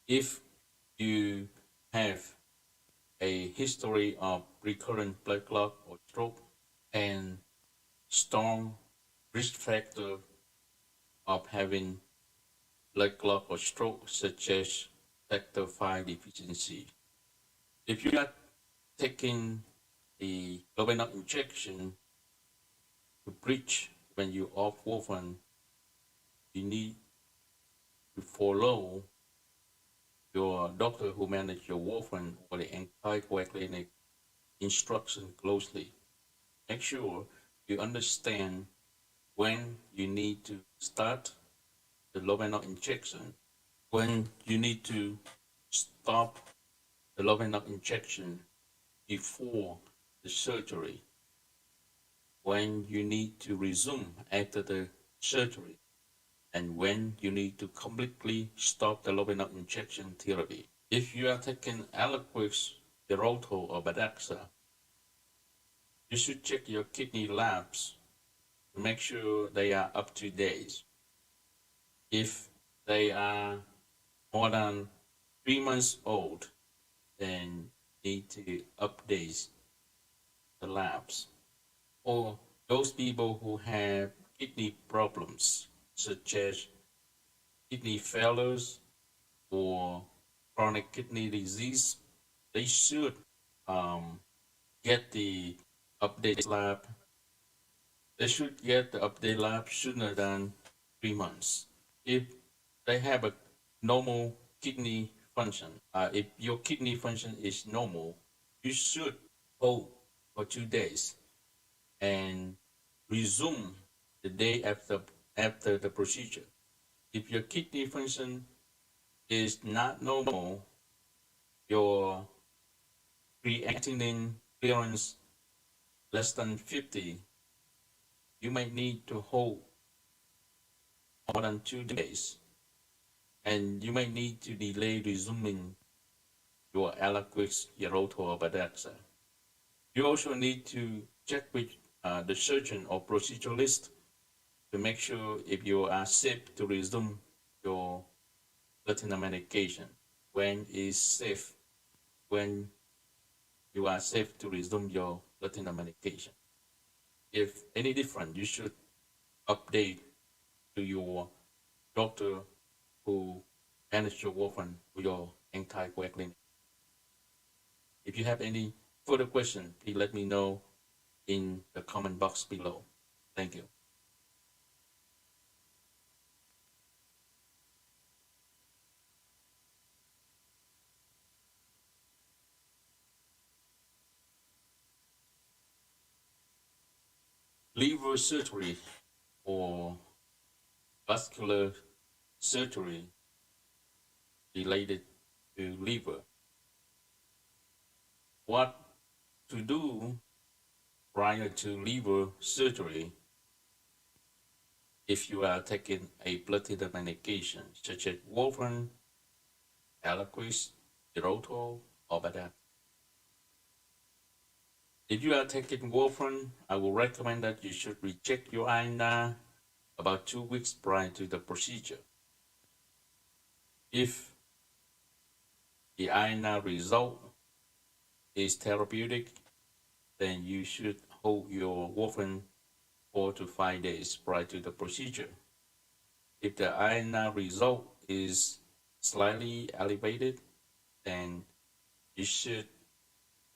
If you have a history of recurrent blood clot or stroke and strong risk factor of having blood clot or stroke, such as factor V deficiency. If you are taking the low injection to bridge when you off warfarin, you need to follow your doctor who manages your warfarin or the anticoagulant instruction closely. Make sure you understand when you need to start the low injection, when you need to stop the low injection before the surgery, when you need to resume after the surgery, and when you need to completely stop the low injection therapy. If you are taking Eliquis, Eroto, or Badaxa, You should check your kidney labs to make sure they are up to date. If they are more than 3 months old, then need to update the labs. Or those people who have kidney problems, such as kidney failures or chronic kidney disease, they should um, get the update lab. They should get the update lab sooner than 3 months. If they have a normal kidney function, if your kidney function is normal, you should hold for 2 days and resume the day after the procedure. If your kidney function is not normal, your creatinine clearance less than 50, you might need to hold more than 2 days, and you might need to delay resuming your Eliquis erythropoiesis badaxa. You also need to check with the surgeon or proceduralist to make sure if you are safe to resume your platinum medication. When is safe? When you are safe to resume your platinum medication. If any different, you should update to your doctor who manage your warfarin or your anticoagulant. If you have any further question, please let me know in the comment box below. Thank you. Liver surgery or vascular surgery related to liver. What to do prior to liver surgery if you are taking a blood thinner medication such as warfarin, Eliquis, Erythropoiesis, or Badact. If you are taking warfarin, I will recommend that you should recheck your INR about 2 weeks prior to the procedure. If the INR result is therapeutic, then you should hold your warfarin 4 to 5 days prior to the procedure. If the INR result is slightly elevated, then you should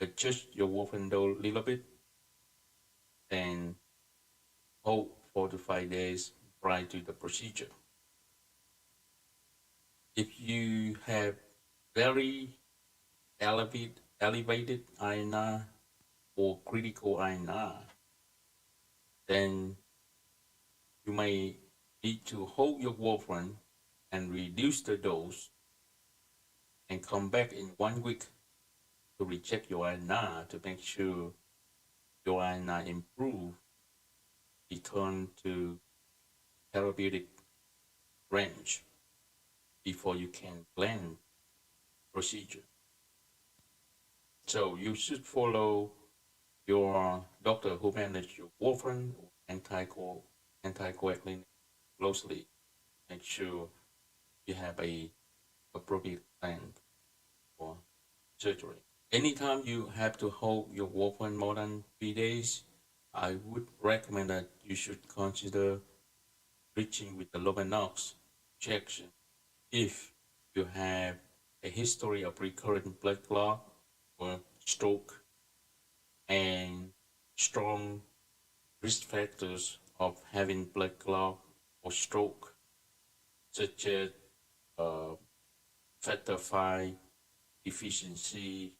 adjust your warfarin dose a little bit and hold 4 to 5 days prior to the procedure. If you have very elevated INR or critical INR, then you may need to hold your warfarin and reduce the dose and come back in 1 week to recheck your INR to make sure your INR improve, return to therapeutic range before you can plan procedure. So you should follow your doctor who manage your warfarin or anticoagulant closely. Make sure you have a appropriate plan for surgery. Anytime you have to hold your warfarin more than 3 days, I would recommend that you should consider reaching with the Lovenox injection if you have a history of recurrent blood clot or stroke and strong risk factors of having blood clot or stroke, such as factor 5 deficiency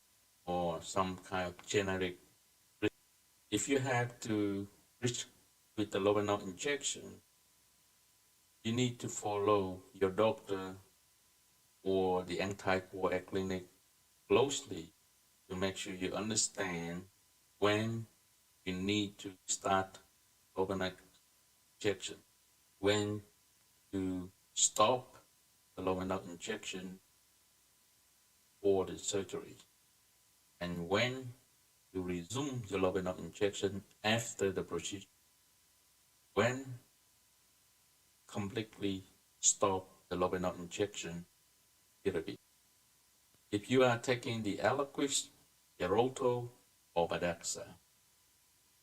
or some kind of genetic risk. If you have to reach with the Lovenox injection, you need to follow your doctor or the anticoagulant closely to make sure you understand when you need to start Lovenox injection, when to stop the Lovenox injection for the surgery, and when to resume your low injection after the procedure. When completely stop the low injection therapy. If you are taking the Eliquis, Geralto, or Badaxa,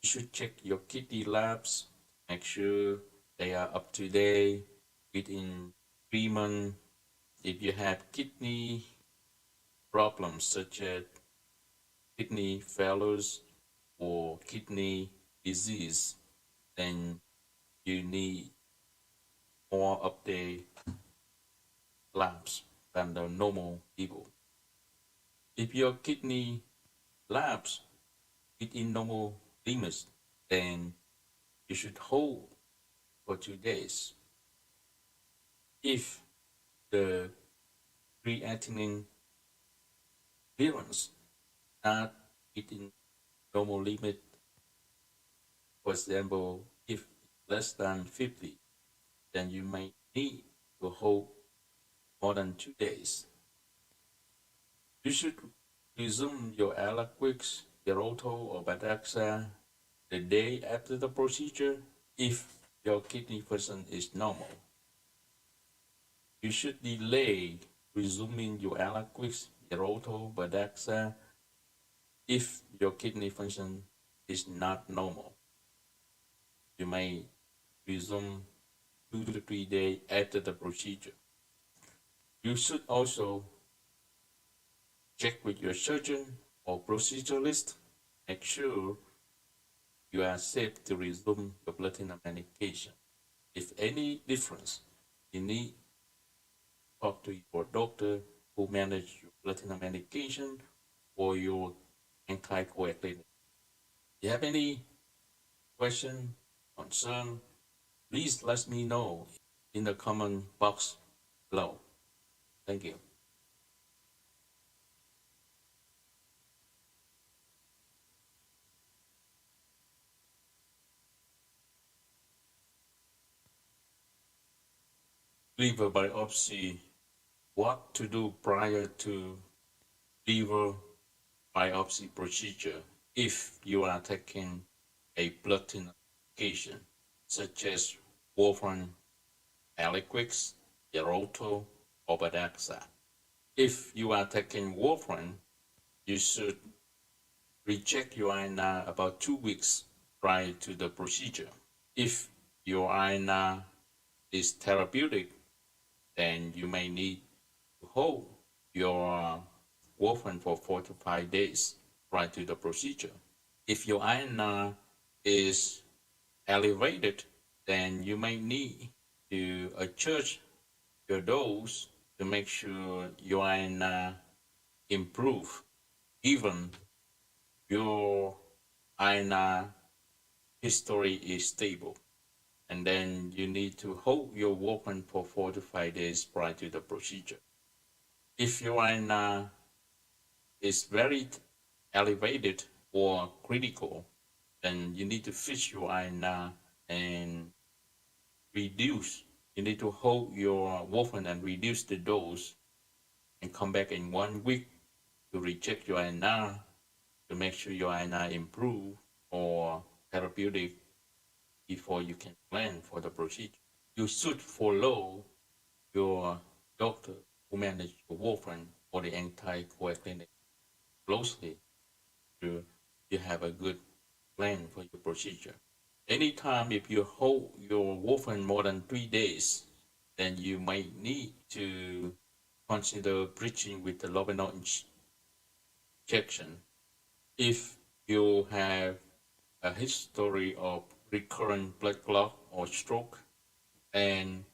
you should check your kidney labs, make sure they are up to date within 3 months. If you have kidney problems such as kidney failures or kidney disease, then you need more update labs than the normal people. If your kidney labs within normal limits, then you should hold for 2 days. If the creatinine clearance not within normal limit, for example, if less than 50, then you may need to hold more than 2 days. You should resume your Eliquis, Geralto, or Badaxa the day after the procedure if your kidney function is normal. You should delay resuming your Eliquis, Geralto, Badaxa if your kidney function is not normal. You may resume 2 to 3 days after the procedure. You should also check with your surgeon or proceduralist. Make sure you are safe to resume your blood thinner medication. If any difference, you need to talk to your doctor who manage your blood thinner medication or your anticoagulator. If you have any question, concern, please let me know in the comment box below. Thank you. Liver biopsy. What to do prior to liver biopsy procedure if you are taking a blood thinner medication such as warfarin, Eliquis, Geralto, or Badaxa. If you are taking warfarin, you should recheck your INR about 2 weeks prior to the procedure. If your INR is therapeutic, then you may need to hold your warfarin for 4 to 5 days prior to the procedure. If your INR is elevated, then you may need to adjust your dose to make sure your INR improve. Even your INR history is stable, and then you need to hold your warfarin for 4 to 5 days prior to the procedure. If your INR is very elevated or critical, then you need to fix your INR and reduce. You need to hold your warfarin and reduce the dose and come back in 1 week to recheck your INR to make sure your INR improve or therapeutic before you can plan for the procedure. You should follow your doctor who manages your warfarin or the anticoagulant closely to you have a good plan for your procedure. Anytime if you hold your warfarin more than 3 days, then you might need to consider bridging with the lobanol injection. If you have a history of recurrent blood clot or stroke and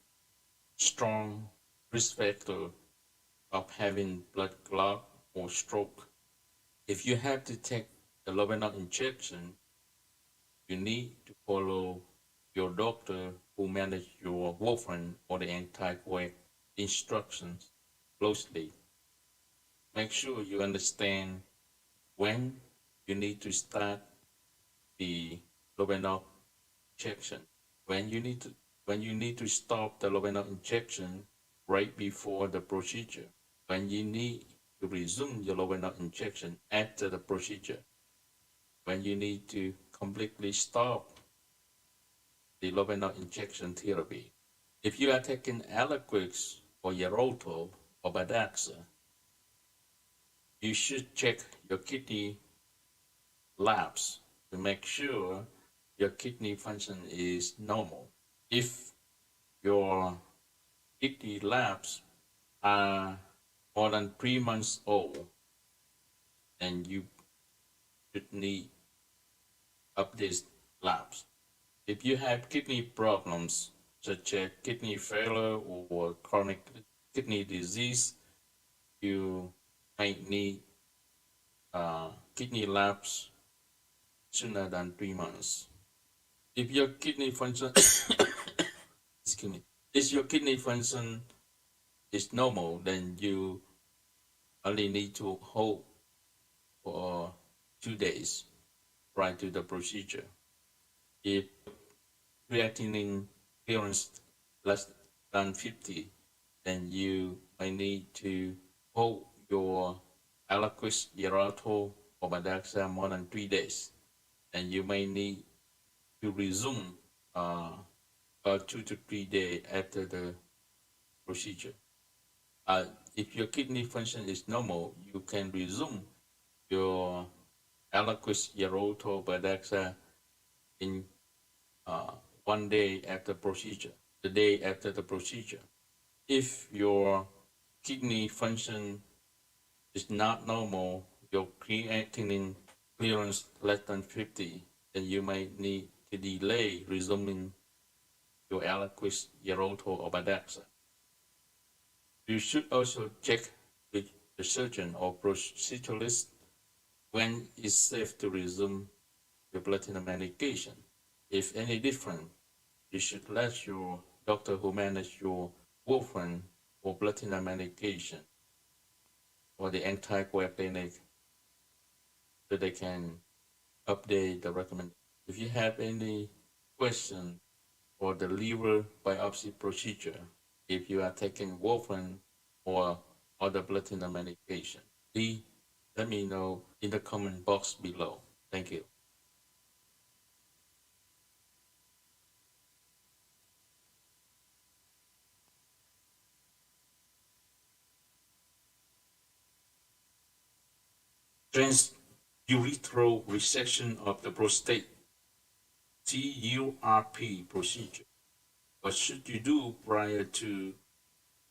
strong risk factor of having blood clot or stroke, if you have to take the lobanol injection, you need to follow your doctor who manages your warfarin or the anticoag instructions closely. Make sure you understand when you need to start the lobanol injection, when you need to stop the lobanol injection right before the procedure, when you need to resume your lobanol injection after the procedure. when you need to completely stop the lobanal injection therapy. If you are taking Eliquis or Xarelto or Badaxa, you should check your kidney labs to make sure your kidney function is normal. If your kidney labs are more than 3 months old, then you should need update labs. If you have kidney problems such as kidney failure or chronic kidney disease, you might need kidney labs sooner than 3 months. If your kidney function, excuse me, if your kidney function is normal, then you only need to hold for 2 days prior to the procedure. If creatinine clearance less than 50, then you may need to hold your Eliquis, Xarelto, or Badaxa more than 3 days, and you may need to resume 2 to 3 days after the procedure. If your kidney function is normal, you can resume your Eliquis, Xarelto, Badaxa in 1 day after procedure, the day after the procedure. If your kidney function is not normal, your creatinine clearance less than 50, then you may need to delay resuming your Eliquis, Xarelto, or Badaxa. You should also check with the surgeon or proceduralist when it's safe to resume your blood thinner medication. If any different, you should let your doctor who manages your warfarin or blood thinner medication or the anticoagulation so they can update the recommendation. If you have any question for the liver biopsy procedure, if you are taking warfarin or other blood thinner medication, please let me know in the comment box below. Thank you. Transurethral resection of the prostate, TURP procedure. What should you do prior to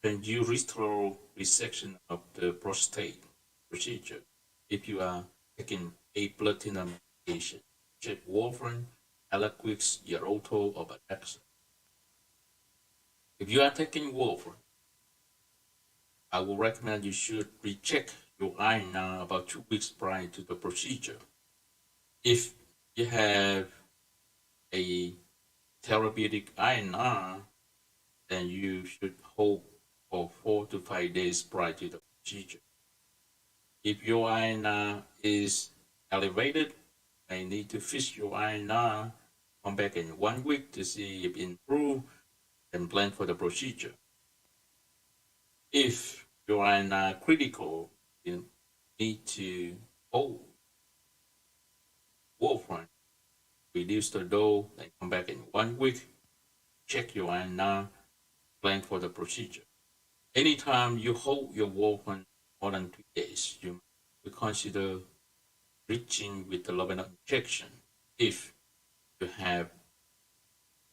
transurethral resection of the prostate procedure if you are taking a blood thinner medication, such as warfarin, Eliquis, Xarelto, or Badaxa? If you are taking warfarin, I will recommend you should recheck your iron about 2 weeks prior to the procedure. If you have a therapeutic INR, then you should hold for 4 to 5 days prior to the procedure. If your INR is elevated, you need to fix your INR, come back in 1 week to see if it improved, and plan for the procedure. If your INR critical, you need to hold warfarin, reduce the dose, and come back in 1 week, check your INR, plan for the procedure. Anytime you hold your warfarin more than 3 days, you may consider reaching with the lobanal injection if you have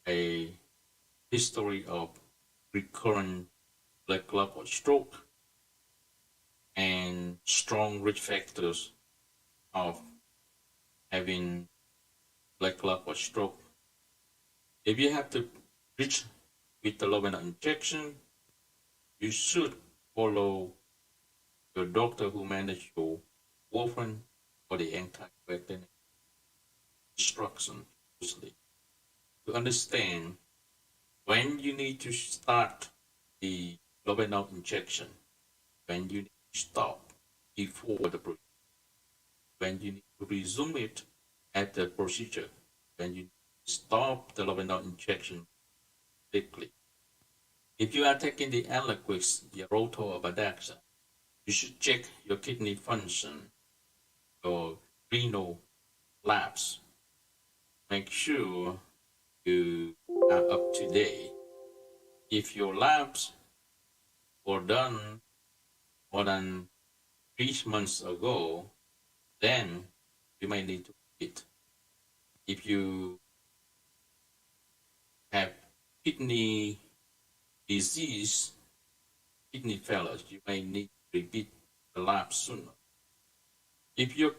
a history of recurrent blood clot or stroke and strong risk factors of having blood clot or stroke. If you have to reach with the lobanal injection, you should follow your doctor who manages your warfarin or the anticoagulant instruction closely to understand when you need to start the lobanal injection, when you need to stop before the procedure, when you need to resume it at the procedure, when you need to stop the lobanal injection quickly. If you are taking the Eliquis, Xarelto, or Badaxa, you should check your kidney function, your renal labs. Make sure you are up to date. If your labs were done more than 3 months ago, then you may need to repeat. If you have kidney disease, kidney failure, you may need to repeat the lab sooner. If your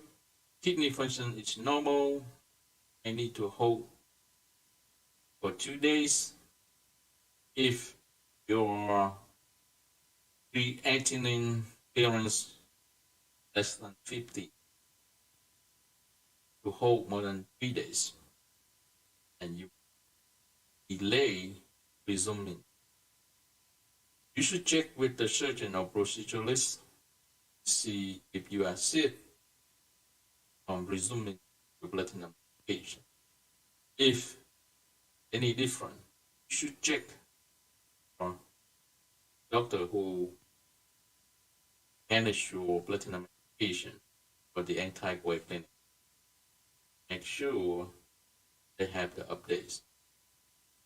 kidney function is normal, you may need to hold for 2 days. If your creatinine clearance less than 50, to hold more than 3 days, and you delay resuming. You should check with the surgeon or proceduralist to see if you are safe from resuming your platinum medication. If any different, you should check your doctor who manage your platinum medication for the anticoagulation. Make sure they have the updates.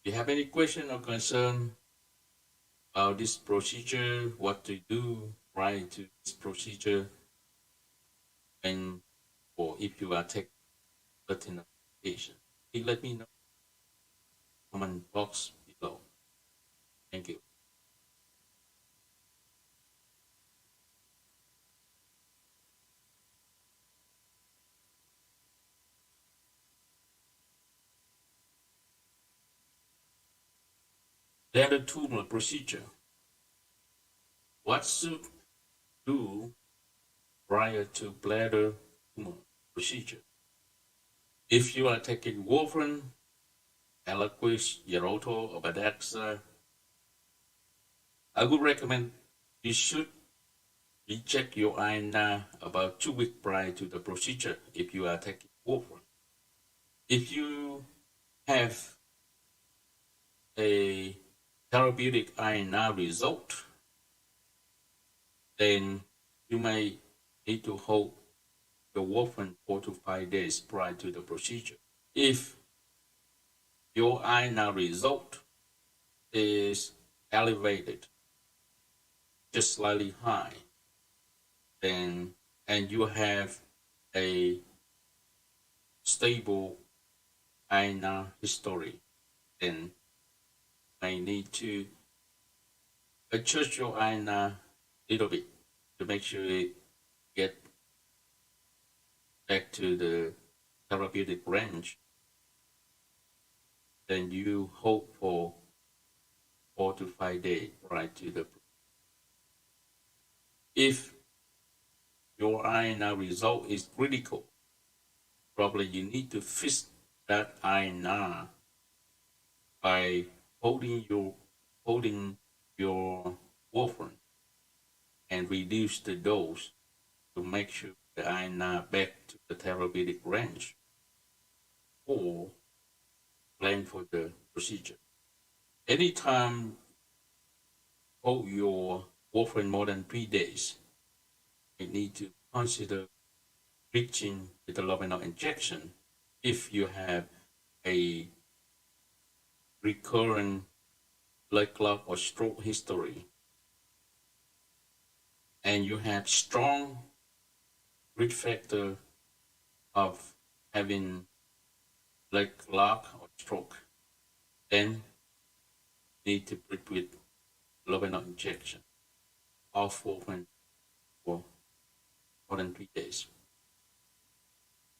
If you have any question or concern about this procedure, what to do prior to this procedure, and or if you are taking platinum medication, please let me know in the comment box below. Thank you. Bladder tumor procedure. What should do prior to bladder tumor procedure? If you are taking warfarin, Eliquis, Xarelto, or Badaxa, I would recommend you should recheck your INR about 2 weeks prior to the procedure if you are taking warfarin. If you have a therapeutic INR result, then you may need to hold the warfarin 4 to 5 days prior to the procedure. If your INR result is elevated, just slightly high, then and you have a stable INR history, then may need to adjust your INR a little bit to make sure it get back to the therapeutic range. Then you hope for 4 to 5 days prior to the. If your INR result is critical, probably you need to fix that INR by holding your warfarin and reduce the dose to make sure the INR back to the therapeutic range, or plan for the procedure. Anytime hold your warfarin more than 3 days, you need to consider reaching with the lobanal injection if you have a recurrent blood clot or stroke history, and you have strong risk factor of having blood clot or stroke, then need to treat with lobanal injection of warfarin for more than 3 days.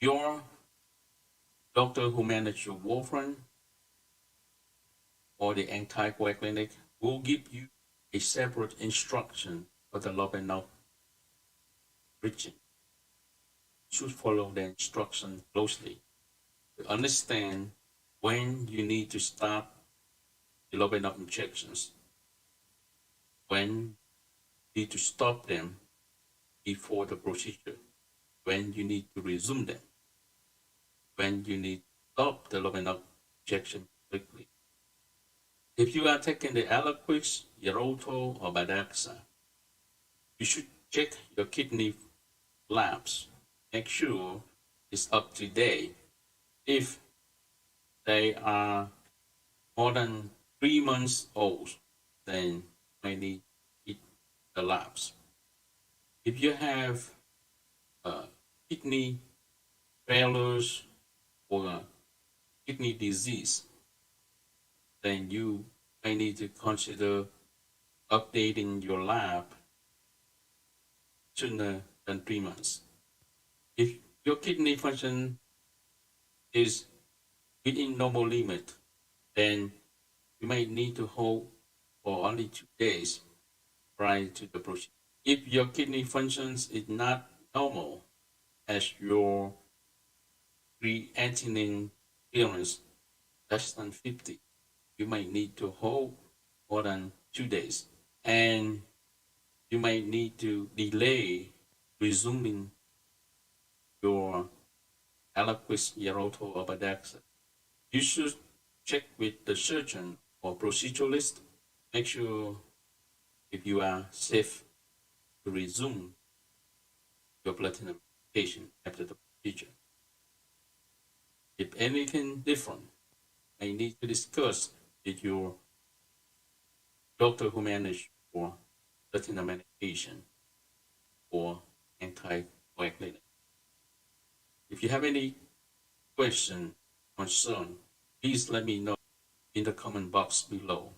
Your doctor who manages your warfarin or the anticoagulant will give you a separate instruction for the lobanal bridging. You should follow the instruction closely to understand when you need to stop the lobanal injections, when you need to stop them before the procedure, when you need to resume them, when you need to stop the lobanal injection quickly. If you are taking the Eliquis, Xarelto, or Badaxa, you should check your kidney labs. Make sure is up to date. If they are more than 3 months old, then I need the labs. If you have kidney failures or kidney disease, then you may need to consider updating your lab sooner than 3 months. If your kidney function is within normal limit, then you may need to hold for only 2 days prior to the procedure. If your kidney functions is not normal, as your creatinine clearance less than 50, you may need to hold more than 2 days. And you may need to delay resuming your Eliquis, Xarelto, or Badaxa. You should check with the surgeon or proceduralist. Make sure if you are safe to resume your platinum medication after the procedure. If anything different, I need to discuss with your doctor who manage your platinum medication or anticoagulation. If you have any question, concern, please let me know in the comment box below.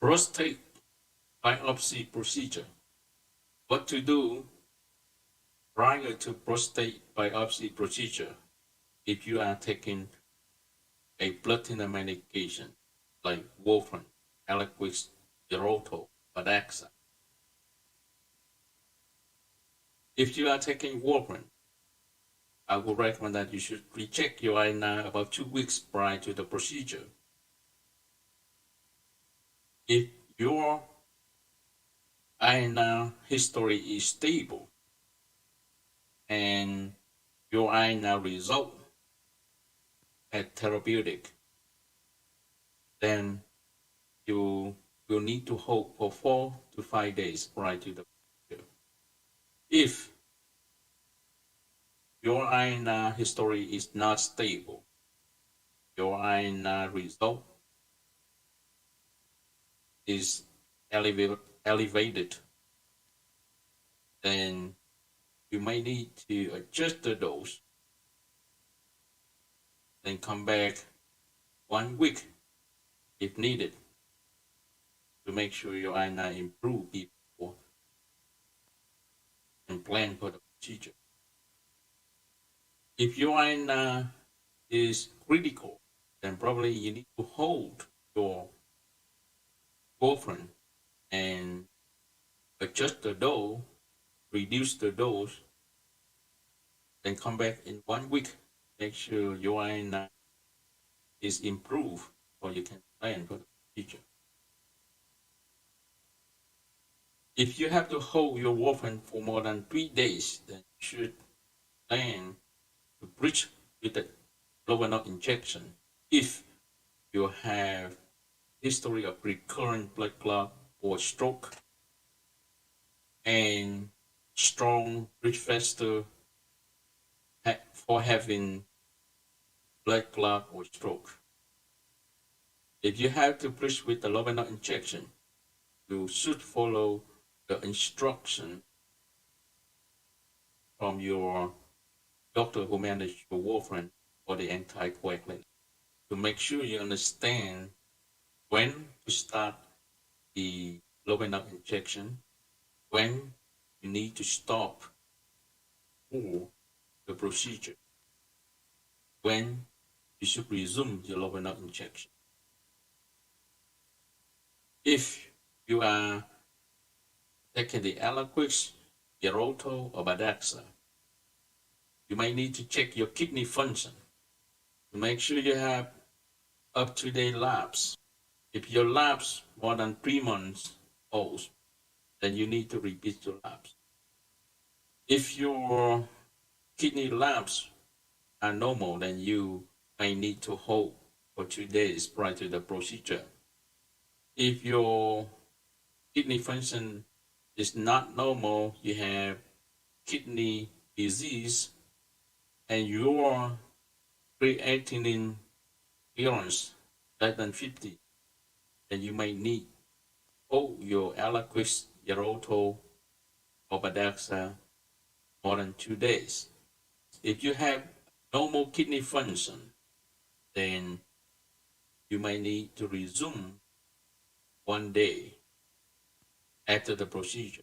Prostate biopsy procedure. What to do prior to prostate biopsy procedure if you are taking a platinum medication like warfarin, Eliquis, Xarelto, Badaxa. If you are taking warfarin, I would recommend that you should recheck your INR about 2 weeks prior to the procedure. If your INR history is stable and your INR result at therapeutic, then you will need to hold for 4 to 5 days prior to the procedure. If your INR history is not stable, your INR result is elevated, then you may need to adjust the dose, then come back 1 week if needed to make sure your INR improve before and plan for the procedure. If your INR is critical, then probably you need to hold your warfarin and adjust the dose, reduce the dose, then come back in 1 week. Make sure your INR is improved or you can plan for the procedure. If you have to hold your warfarin for more than 3 days, then you should plan to bridge with a lower nerve injection. If you have history of recurrent blood clot or stroke and strong risk factor for having blood clot or stroke. If you have to bridge with the lower nerve injection, you should follow the instruction from your doctor who manage your warfarin or the anticoagulant to make sure you understand when to start the lower nerve injection, when you need to stop for the procedure, when you should resume your lower nerve injection. If you are taking the Eliquis, Xarelto, or Badaxa, you may need to check your kidney function to make sure you have up-to-date labs. If your labs more than 3 months old, then you need to repeat your labs. If your kidney labs are normal, then you may need to hold for 2 days prior to the procedure. If your kidney function is not normal, you have kidney disease, and your creatinine clearance less than 50, then you may need hold your Eliquis, Xarelto, or Badaxa more than 2 days. If you have normal kidney function, then you may need to resume 1 day after the procedure.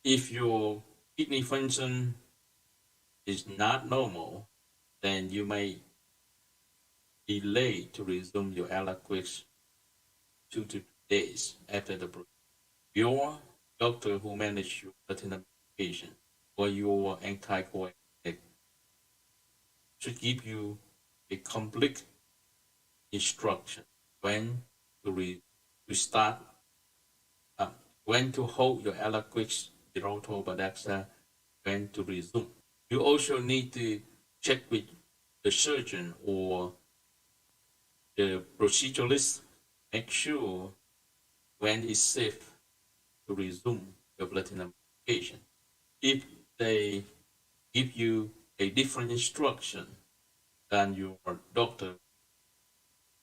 If your kidney function is not normal, then you may delay to resume your Eliquis 2 to 3 days after the procedure. Your doctor who manages your platinum medication or your anticoagulant should give you a complete instruction when to start, uh, when to hold your Eliquis, Xarelto, Badaxa, when to resume. You also need to check with the surgeon or the proceduralist, make sure when it's safe to resume your platinum medication. If they give you a different instruction than your doctor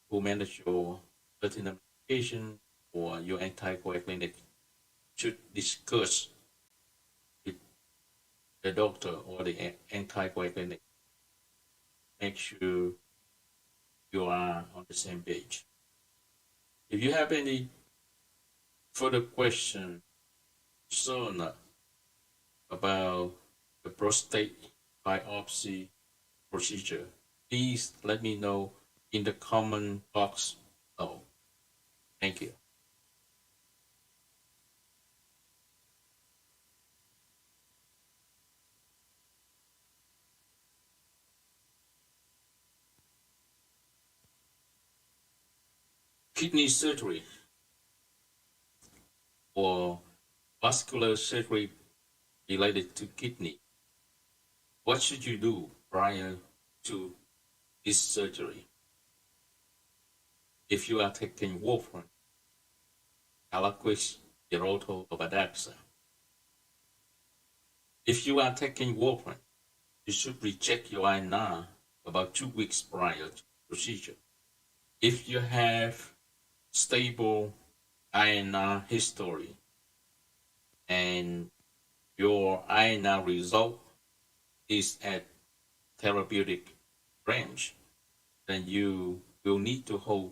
who manage your platinum medication or your anticoagulant should discuss with the doctor or the anticoagulant. Make sure you are on the same page. If you have any further question concern about the prostate biopsy procedure, please let me know in the comment box below. Thank you. Kidney surgery or vascular surgery related to kidney. What should you do prior to this surgery? If you are taking warfarin, Eliquis, Xarelto, or Badaxa. If you are taking warfarin, you should recheck your INR about 2 weeks prior to the procedure. If you have stable INR history and your INR result is at therapeutic range, then you will need to hold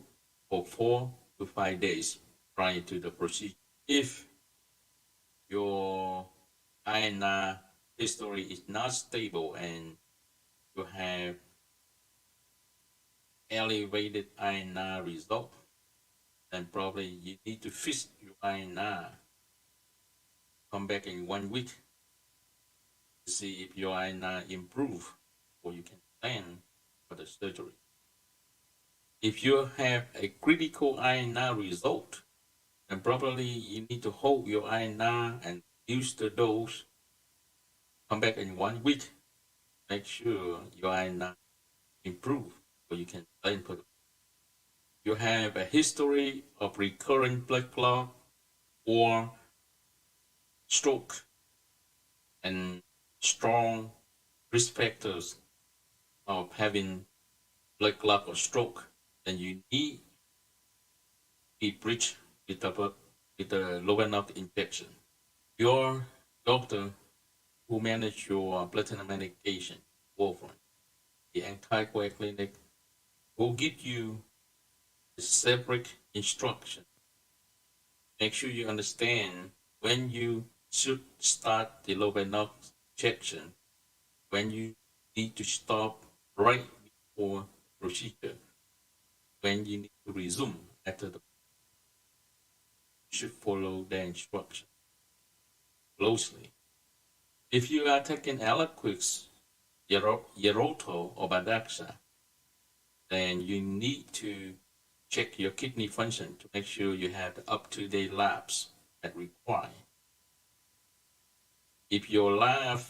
for 4 to 5 days prior to the procedure. If your INR history is not stable and you have elevated INR result, then probably you need to fix your INR, come back in 1 week to see if your INR improve or you can plan for the surgery. If you have a critical INR result, then probably you need to hold your INR and use the dose, come back in 1 week, make sure your INR improve so you can plan for the. You have a history of recurrent blood clot or stroke and strong risk factors of having blood clot or stroke, then you need to be bridged with the low-enough injection. Your doctor who manage your platinum medication, warfarin, the anticoagulant, will give you a separate instruction. Make sure you understand when you should start the low-enough injection, when you need to stop right before procedure, when you need to resume after the. You should follow the instruction closely. If you are taking Eliquis, Xarelto, or Badaxa, then you need to check your kidney function to make sure you have the up-to-date labs that require. If your lab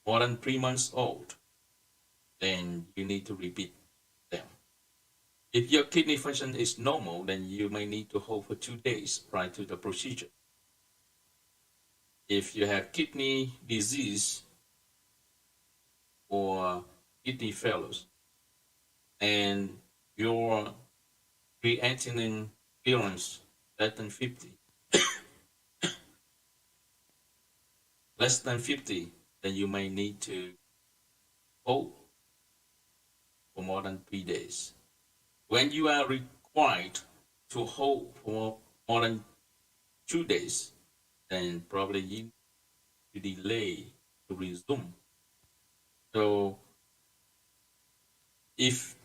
more than 3 months old, then you need to repeat them. If your kidney function is normal, then you may need to hold for 2 days prior to the procedure. If you have kidney disease or kidney failures and your creatinine clearance less than 50, then you may need to hold for more than 3 days. When you are required to hold for more than 2 days, then probably you need to delay to resume. So if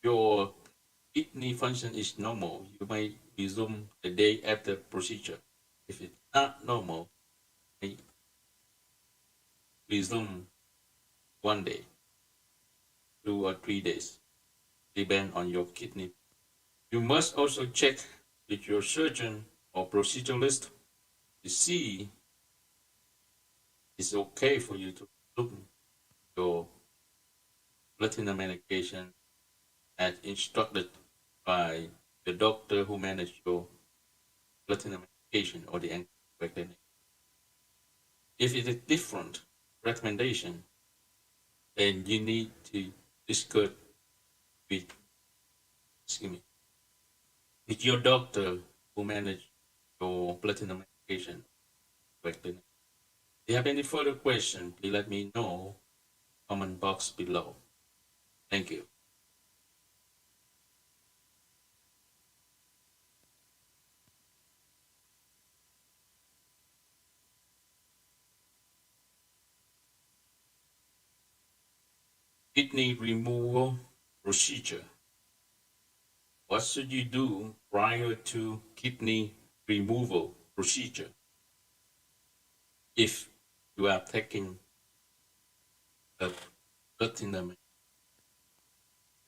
your kidney function is normal, you may resume the day after procedure. If it's not normal, you may resume 1 day, 2 or 3 days, depend on your kidney. You must also check with your surgeon or proceduralist to see it's okay for you to resume your blood thinner medication as instructed by the doctor who managed your blood thinner medication or the anticoagulation. If it is different recommendation, then you need to discuss with, with your doctor who managed your blood thinner medication. If you have any further questions, please let me know. Comment box below. Thank you. Kidney removal procedure. What should you do prior to kidney removal procedure? If you are taking a blood thinner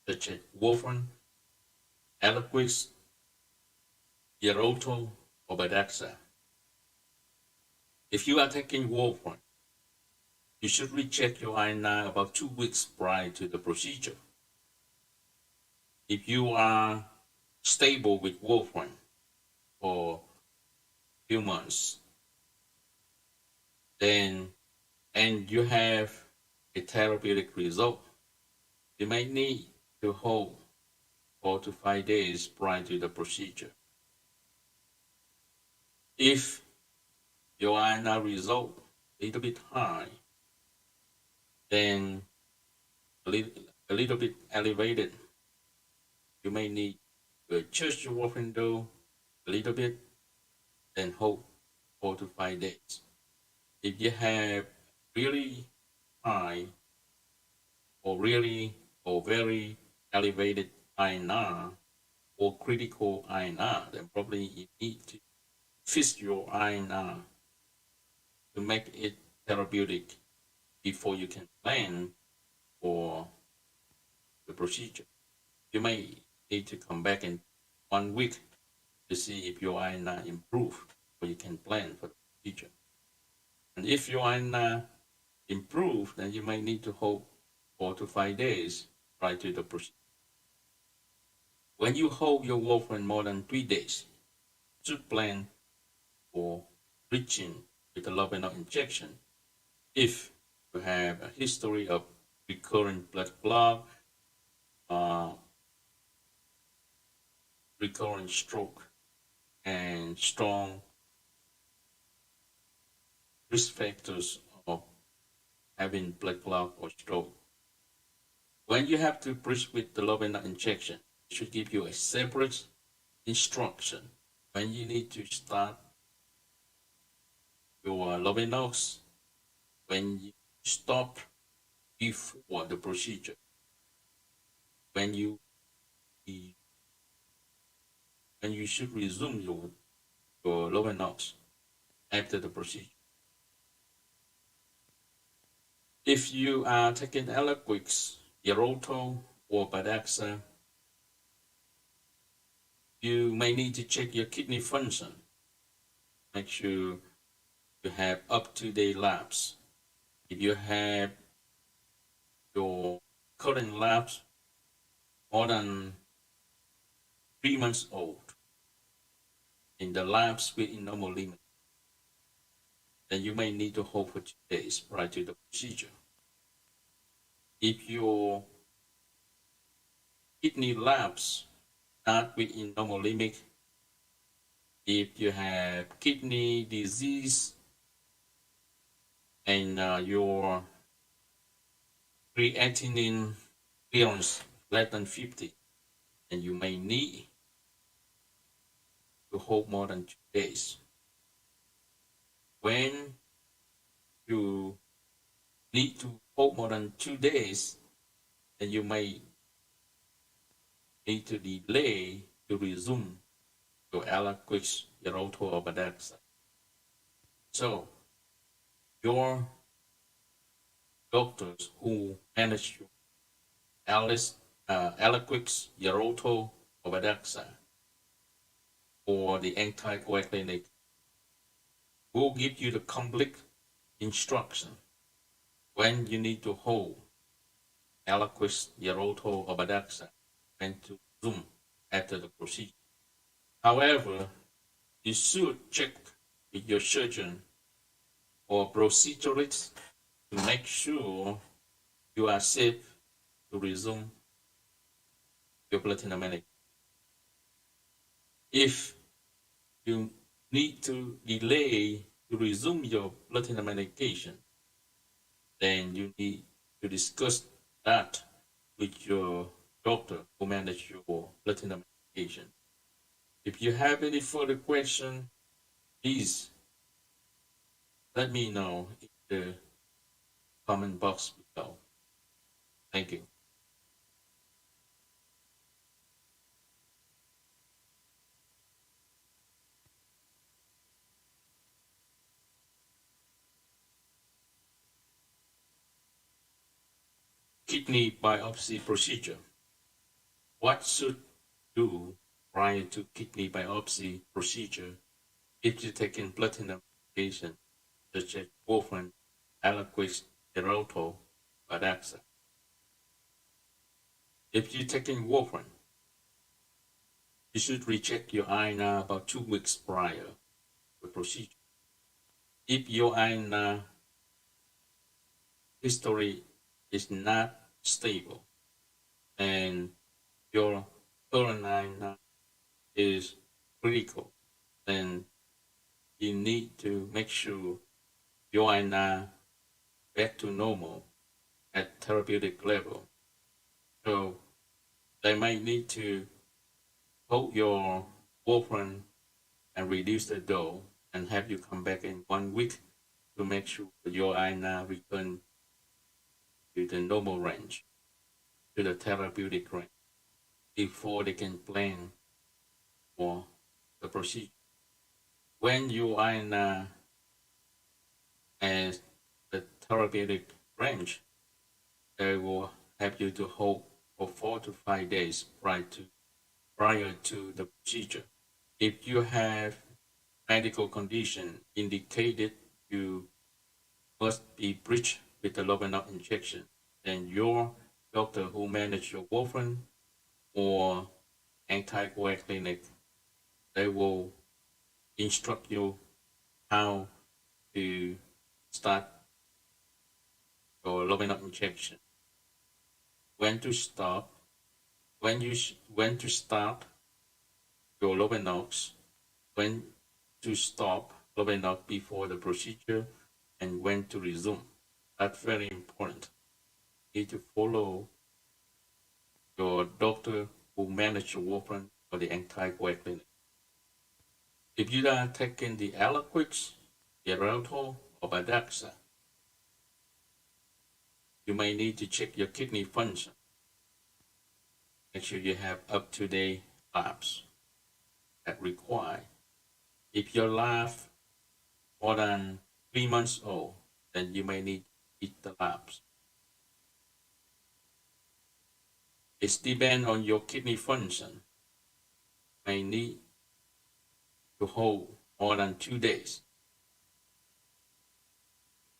such as warfarin, Eliquis, Xarelto, or Badaxa. If you are taking warfarin, you should recheck your iron about 2 weeks prior to the procedure. If you are stable with warfarin for a few months, then and you have a therapeutic result, you may need to hold 4 to 5 days prior to the procedure. If your iron result a little bit high, then a little bit elevated, you may need to adjust your warfarin dose a little bit, then hold 4 to 5 days. If you have really high or very elevated INR or critical INR, then probably you need to fix your INR to make it therapeutic before you can plan for the procedure. You may need to come back in 1 week to see if your INR improve, or you can plan for the procedure. And if your INR improve, then you might need to hold 4 to 5 days prior to the procedure. When you hold your warfarin more than 3 days, you should plan for reaching with a lobenor injection if you have a history of recurrent blood clot, recurrent stroke, and strong risk factors of having blood clot or stroke. When you have to proceed with the lobenor injection, it should give you a separate instruction when you need to start your lobenors, when you stop before the procedure, when you should resume your lobenors after the procedure. If you are taking Eliquis, Xarelto, or Badaxa, you may need to check your kidney function. Make sure you have up-to-date labs. If you have your current labs more than 3 months old in the labs within normal limit, then you may need to hold for 2 days prior to the procedure. If your kidney labs not within normal limit, if you have kidney disease and your creatinine clearance less than 50, then you may need to hold more than 2 days. When you need to hold more than 2 days, then you may need to delay to resume your Aliquis, Xarelto, or Badaxa. So, your doctors who manage your Aliquis, Xarelto, or Badaxa, or the anticoagulation will give you the complete instruction when you need to hold Aliquis, Xarelto, or Badaxa, and to resume after the procedure. However, you should check with your surgeon or proceduralist to make sure you are safe to resume your platinum medication. If you need to delay to resume your platinum medication, then you need to discuss that with your doctor who manages your platinum medication. If you have any further question, please let me know in the comment box below. Thank you. Kidney biopsy procedure. What should do prior to kidney biopsy procedure if you're taking platinum medication such as warfarin, Aliquis, Xarelto, Badaxa? If you're taking warfarin, you should recheck your INR about 2 weeks prior to the procedure. If your INR history is not stable and your current INR is critical, then you need to make sure your INR back to normal at therapeutic level. So they might need to hold your warfarin and reduce the dose and have you come back in 1 week to make sure your INR return to the normal range, to the therapeutic range, before they can plan for the procedure. When your INR at the therapeutic range, they will have you to hold for 4 to 5 days prior to the procedure. If you have medical condition indicated you must be breached with the Lovenox injection, then your doctor who manages your warfarin or anticoagulation, they will instruct you how to start your Lovenox injection, when to stop, when to start your Lovenox, when to stop Lovenox before the procedure, and when to resume. That's very important. You need to follow your doctor who manages your warfarin or the anticoagulation. If you are taking the Aliquis, Xarelto, or Badaxa, you may need to check your kidney function. Make sure you have up-to-date labs that require. If your lab more than 3 months old, then you may need to eat the labs. It depends on your kidney function. You may need to hold more than 2 days.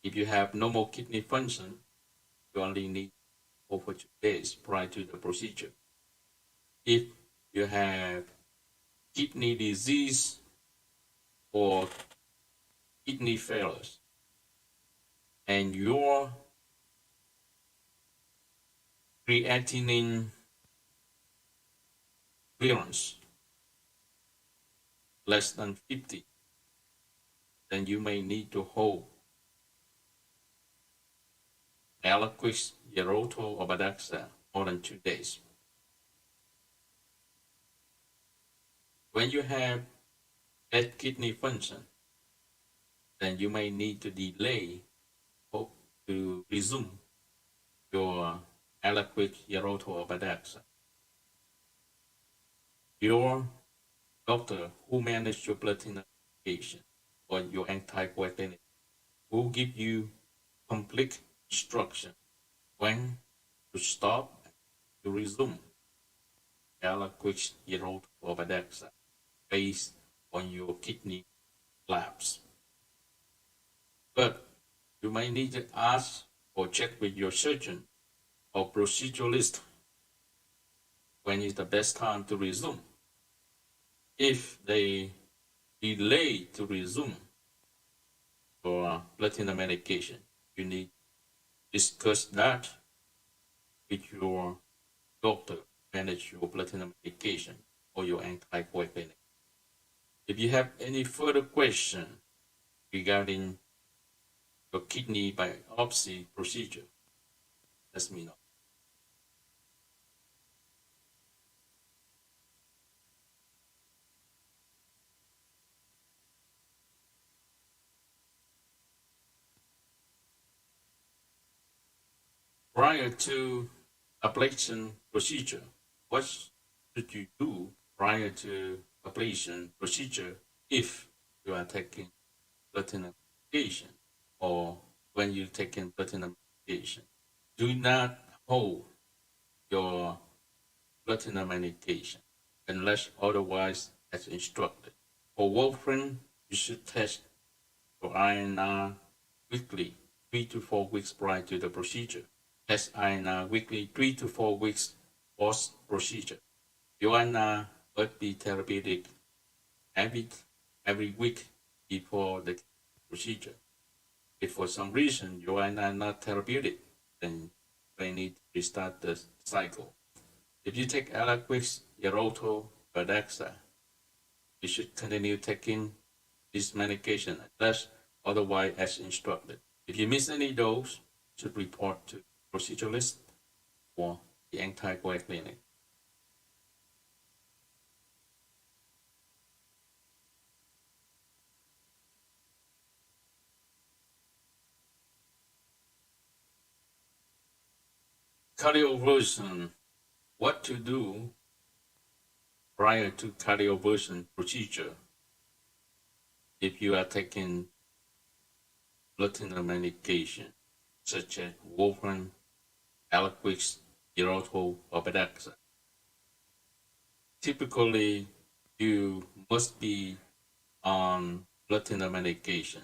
If you have normal kidney function, you only need or for 2 days prior to the procedure. If you have kidney disease or kidney failures and your creatinine clearance less than 50, then you may need to hold Eliquis, Geroto, or Badaxa more than 2 days. When you have bad kidney function, then you may need to delay or to resume your Eliquis, Geroto, or Badaxa. Your doctor who manages your blood thinner medication or your anticoagulant will give you complete instruction when to stop and to resume Eliquis, Geroto, or Badaxa based on your kidney labs. But you may need to ask or check with your surgeon or proceduralist when is the best time to resume. If they delay to resume your blood thinner medication, you need to discuss that with your doctor, manage your blood thinner medication or your anticoagulant. If you have any further question regarding your kidney biopsy procedure, let me know. Prior to ablation procedure, what should you do prior to ablation procedure if you are taking blood thinner medication or when you're taking blood thinner medication? Do not hold your blood thinner medication unless otherwise as instructed. For warfarin, you should test your INR weekly, 3 to 4 weeks prior to the procedure. Test INR weekly, 3 to 4 weeks post-procedure. Your INR must be therapeutic every week before the procedure. If for some reason your INR is not therapeutic, then you may need to restart the cycle. If you take Eliquis, Geroto, Badaxa, you should continue taking this medication unless otherwise as instructed. If you miss any dose, you should report to the proceduralist or the anticoagulant. Cardioversion. What to do prior to cardioversion procedure if you are taking blood thinner medication such as warfarin, Eliquis, Geroto, or Badaxa. Typically, you must be on blood thinner medication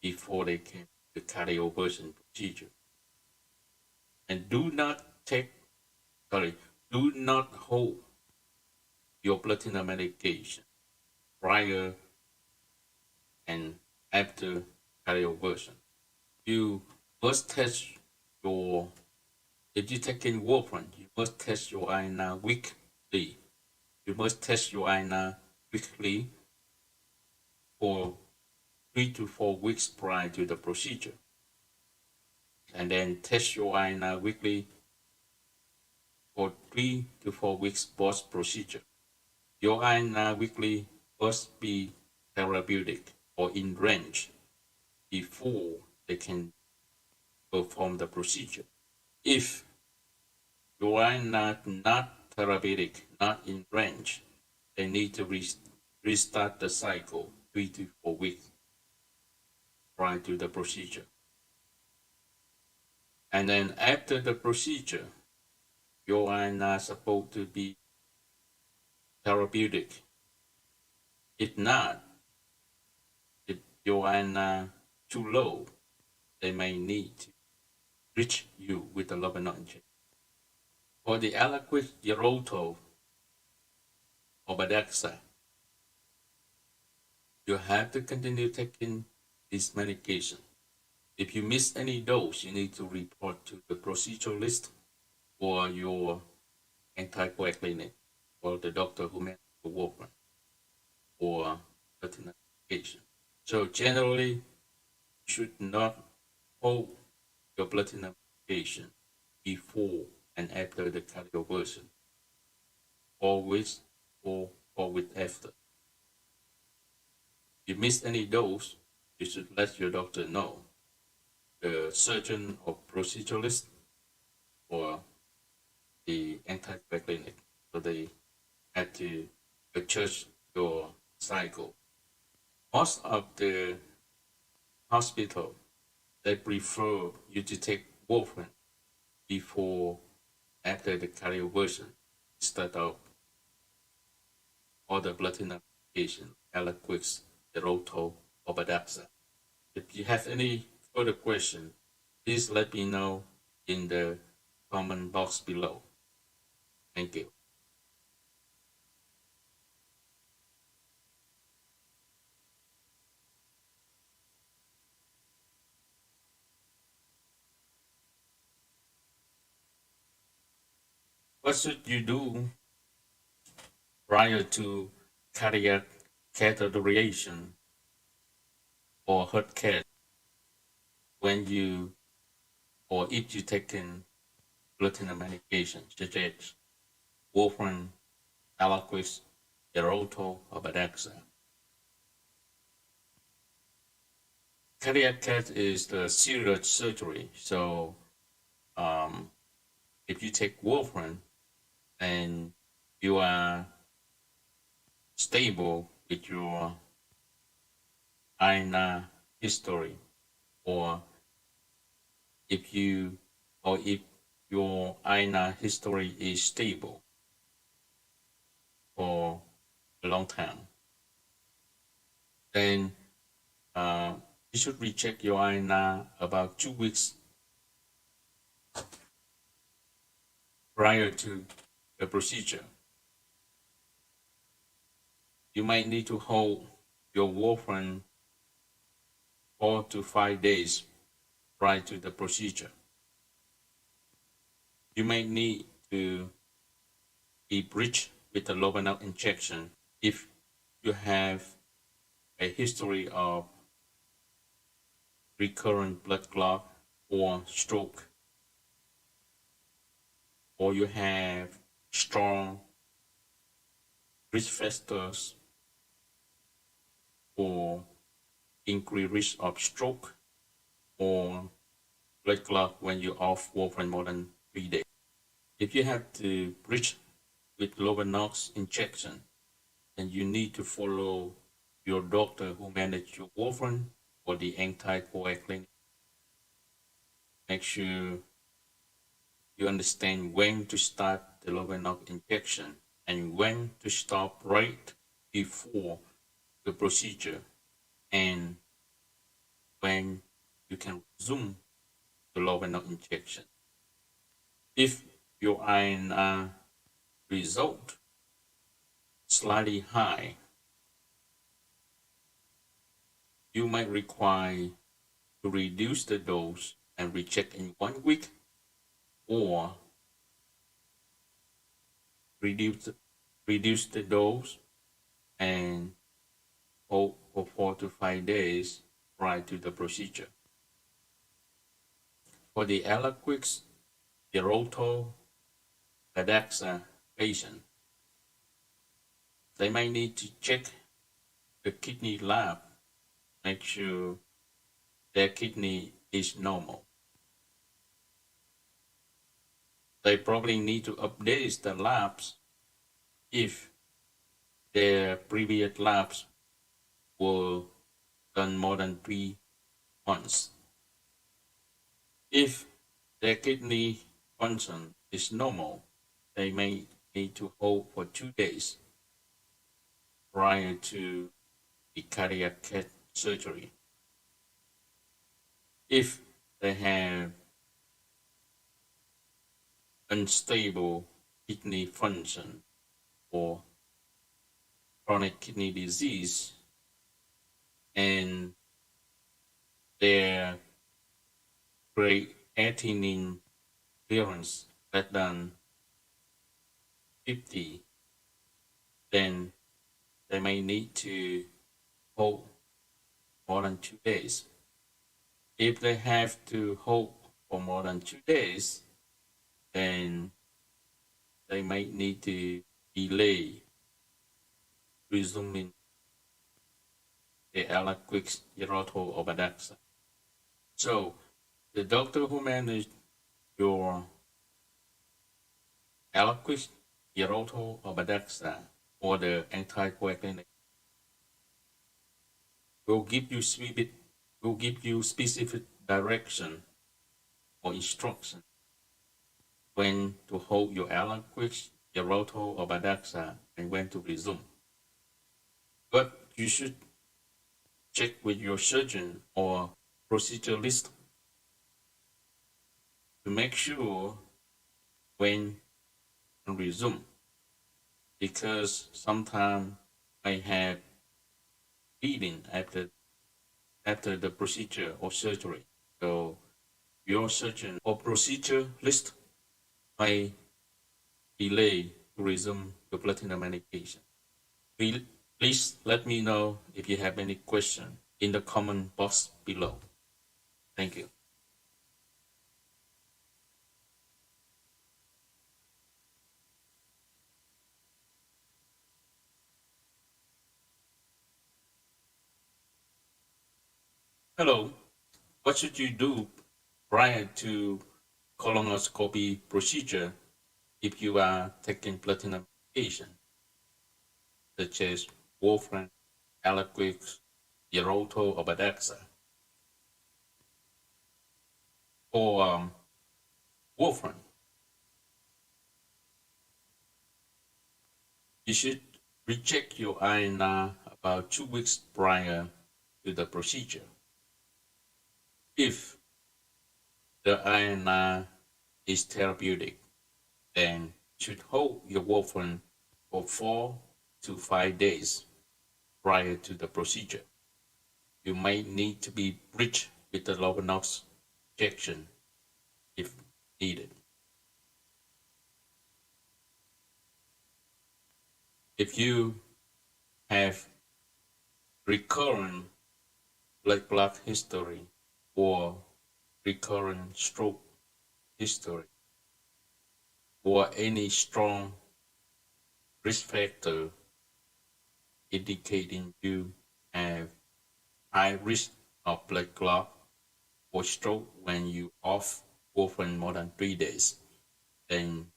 before they came to cardioversion procedure. And do not hold your blood thinner medication prior and after cardioversion. You must test your, if you're taking warfarin, you must test your INR weekly. You must test your INR weekly for 3 to 4 weeks prior to the procedure. And then test your INR weekly for 3 to 4 weeks post-procedure. Your INR weekly must be therapeutic or in range before they can perform the procedure. If your INR not therapeutic, not in range, they need to restart the cycle 3 to 4 weeks prior to the procedure. And then after the procedure, your INR is supposed to be therapeutic. If not, if your INR too low, they may need to reach you with a lower injection. For the Eliquis, Geroto, or Badaxa, you have to continue taking this medication. If you miss any dose, you need to report to the proceduralist or your anticoagulation or the doctor who manages the warfarin or platinum medication. So generally, you should not hold your platinum medication before and after the cardioversion, always or with after. If you miss any dose, you should let your doctor know. The surgeon or proceduralist or the anticoagulation, so they had to adjust your cycle. Most of the hospital, they prefer you to take warfarin before after the cardioversion instead of other platinum medication, Eliquis, Geroto, or Badaxa. If you have any further question, please let me know in the comment box below. Thank you. What should you do prior to cardiac catheterization or heart cath when you or if you taken platinum medication such as warfarin, Eliquis, Geroto, or Badaxa? Cardiac cath is the serious surgery, so if you take warfarin and you are stable with your INA history, or if your INA history is stable for a long time, then you should recheck your INA about 2 weeks prior to the procedure. You might need to hold your warfarin 4 to 5 days prior to the procedure. You might need to be bridged with a lobanal injection if you have a history of recurrent blood clot or stroke, or you have strong risk factors for increased risk of stroke or blood clot when you're off warfarin more than 3 days. If you have to bridge with Lovenox injection, then you need to follow your doctor who managed your warfarin or the anticoagulant. Make sure you understand when to start the Lovenox injection and when to stop right before the procedure, and when you can resume the Lovenox injection. If your INR result slightly high, you might require to reduce the dose and recheck in 1 week, or reduce the dose and hold for 4 to 5 days prior to the procedure. For the Eliquis, Geroto, Badaxa patient, they might need to check the kidney lab, make sure their kidney is normal. They probably need to update the labs if their previous labs were done more than 3 months. If their kidney function is normal, they may need to hold for 2 days prior to the cardiac cath surgery. If they have unstable kidney function or chronic kidney disease, and their creatinine clearance less than 50, then they may need to hold more than 2 days. If they have to hold for more than 2 days, then they might need to delay resuming the Eliquis, Xarelto, or Badaxa. So the doctor who managed your Eliquis, Xarelto, or Badaxa, or the anticoagulant will give you specific direction or instruction when to hold your Eliquis, Xarelto, or Badaxa, and when to resume. But you should check with your surgeon or procedure list to make sure when to resume, because sometimes I have bleeding after the procedure or surgery. So your surgeon or procedure list may delay to resume your platinum medication. Please let me know if you have any question in the comment box below. Thank you. Hello. What should you do prior to colonoscopy procedure if you are taking platinum medication, such as warfarin, Eliquis, Xarelto, or Badaxa? For warfarin, you should recheck your INR about 2 weeks prior to the procedure. If the INR is therapeutic, then you should hold your warfarin for 4 to 5 days prior to the procedure. You might need to be bridged with the Lovenox injection if needed. If you have recurrent blood clot history or recurrent stroke history or any strong risk factor indicating you have high risk of blood clot or stroke when you off warfarin more than 3 days, then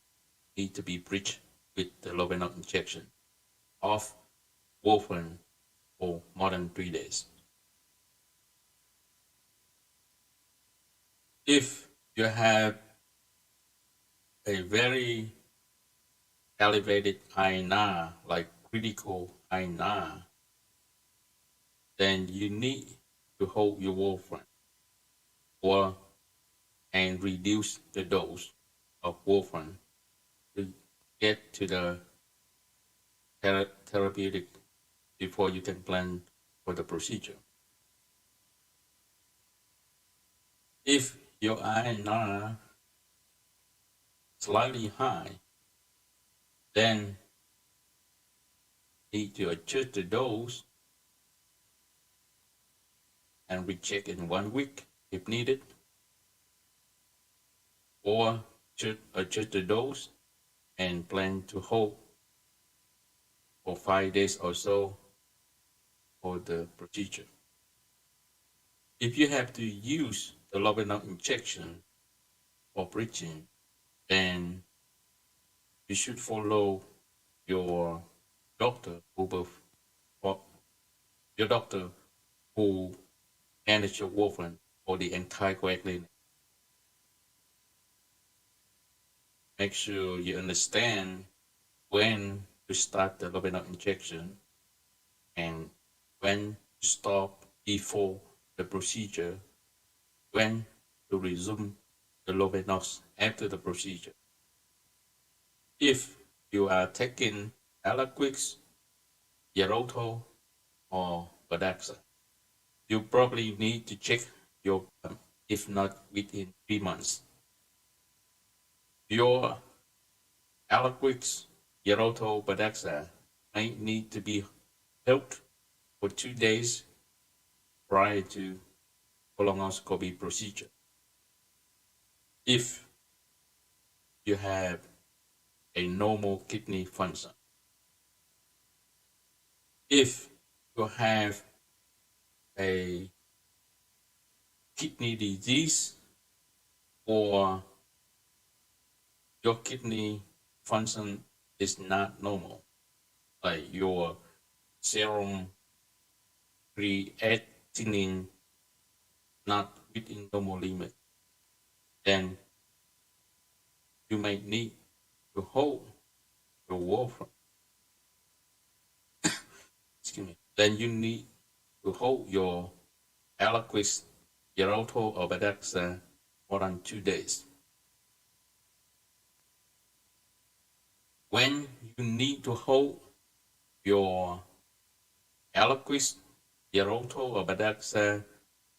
need to be bridged with the Lovenox injection of warfarin for more than 3 days. If you have a very elevated INR, like critical INR, then you need to hold your warfarin and reduce the dose of warfarin to get to the therapeutic before you can plan for the procedure. If your INR slightly high, then need to adjust the dose and recheck in 1 week if needed, or should adjust the dose and plan to hold for 5 days or so for the procedure. If you have to use the Lovenox injection for bridging, then you should follow your doctor who manage your warfarin or the anticoagulant. Make sure you understand when to start the Lovenox injection and when to stop before the procedure, when to resume the Lovenox after the procedure. If you are taking Eliquis, Geroto, or Badaxa, you probably need to check your if not within 3 months. Your Eliquis, Geroto, Badaxa might need to be helped for 2 days prior to colonoscopy procedure. If you have a normal kidney function, if you have a kidney disease or your kidney function is not normal, like your serum creatinine not within normal limit, then you might need to hold your warfarin. Excuse me. Then you need to hold your Eliquis, Geroto, or Badaxa more than 2 days. When you need to hold your Eliquis, Geroto, or Badaxa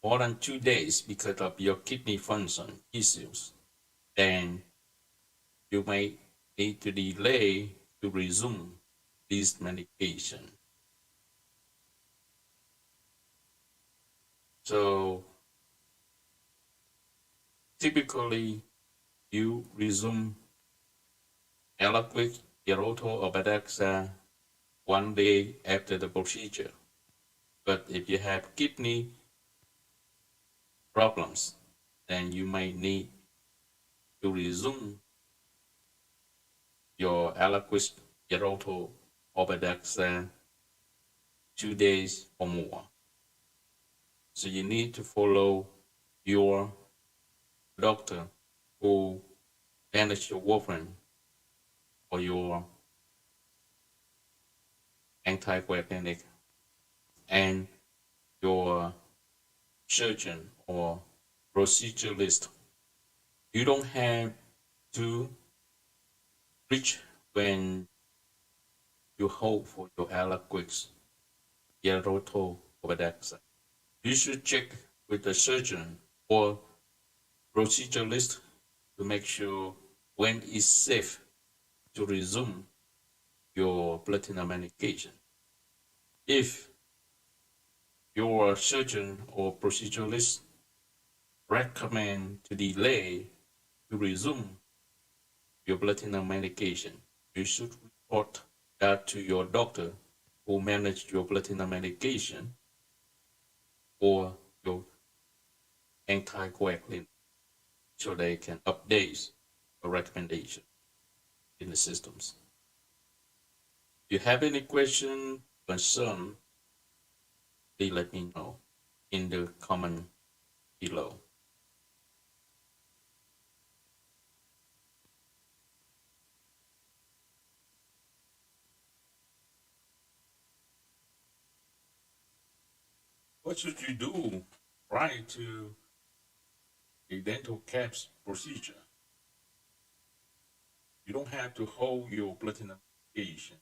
more than 2 days because of your kidney function issues, then you may need to delay to resume this medication. So typically, you resume Eliquis, Geroto, or Badaxa 1 day after the procedure. But if you have kidney problems, then you may need to resume your Eliquis, Geroto, or Badaxa 2 days or more. So you need to follow your doctor who manage your warfarin or your anticoagulant and your surgeon or proceduralist. You don't have to reach when you hope for your Eliquis, Geroto, or Badaxa. You should check with the surgeon or proceduralist to make sure when it's safe to resume your blood thinner medication. If your surgeon or proceduralist recommend to delay to resume your blood thinner medication, you should report that to your doctor who managed your blood thinner medication or your anticoagulant so they can update the recommendation in the systems. If you have any question, concern, please let me know in the comment below. What should you do prior to a dental caps procedure? You don't have to hold your blood thinner medication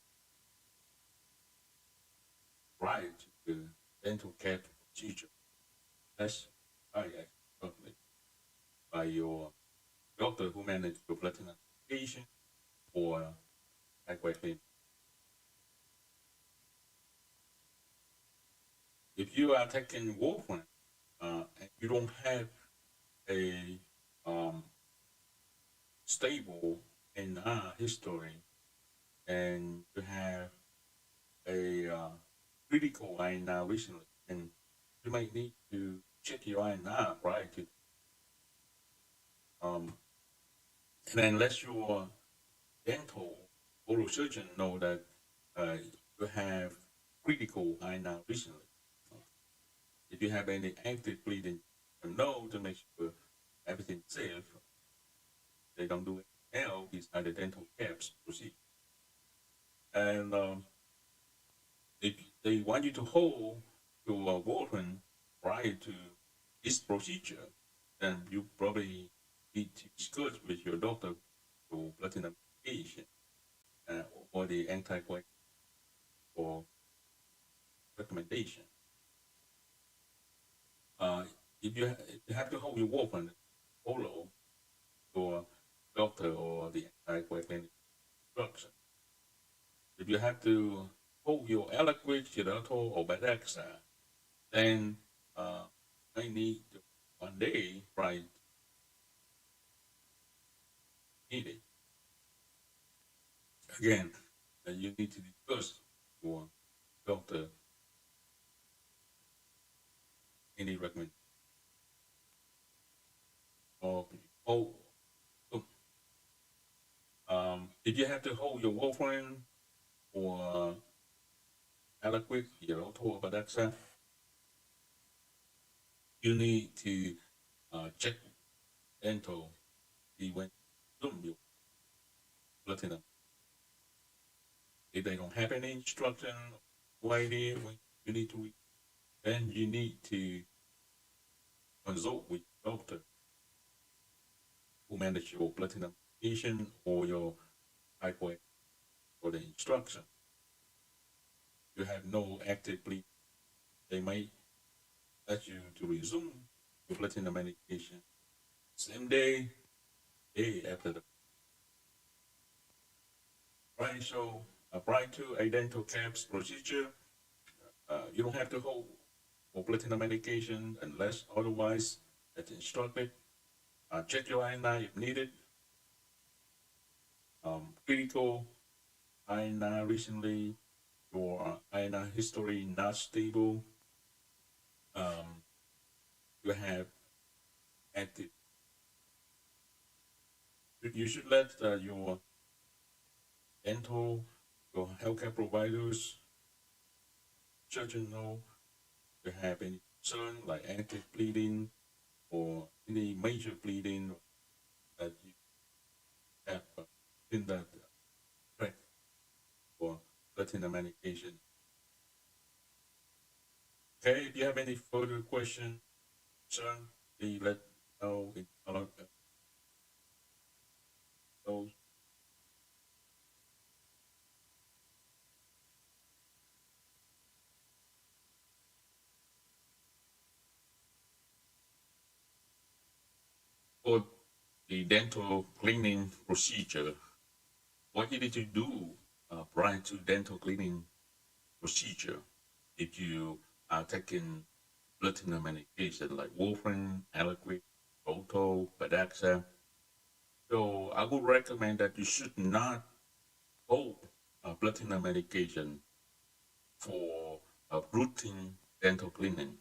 prior to the dental cap procedure. That's probably by your doctor who managed your blood thinner medication or anticoagulant. If you are taking warfarin and you don't have a stable NR history and you have a critical INR recently, and you might need to check your INR prior to and then let your dental oral surgeon know that you have critical INR recently. If you have any active bleeding, know to make sure everything's safe. They don't do anything else besides the dental caps procedure. And if they want you to hold your warfarin prior to this procedure, then you probably need to discuss with your doctor for blood thinner medication. the anticoagulant or recommendation. If you have to hold your warfarin, follow your doctor or the anticoagulant instruction. If you have to hold your Eliquis, Xylitol, or Badaxa, then I need 1 day prior needed. Again, you need to discuss your doctor any recommendation. Or if you have to hold your warfarin or Eliquis, Xylitol, or Badaxa, you need to check dental, see when you platinum. If they don't have any instruction, why they when you need to, then you need to consult with your doctor who manage your platinum medication or your hypoac for the instruction. You have no active bleed, they might let you to resume your platinum medication same day after the right. So prior to a dental caps procedure, you don't have to hold for platinum medication unless otherwise as instructed. Check your I9 if needed. Critical I9 recently, your I9 history not stable. You have active. You should let your dental, your healthcare providers, surgeon know if you have any concern like active bleeding or any major bleeding that you have in that track for platinum medication. Okay, if you have any further question, concern, please let know in those. For the dental cleaning procedure, what you need to do prior to dental cleaning procedure, if you are taking platinum medication like warfarin, Eliquis, Boto, Badaxa, so I would recommend that you should not hold platinum medication for routine dental cleaning.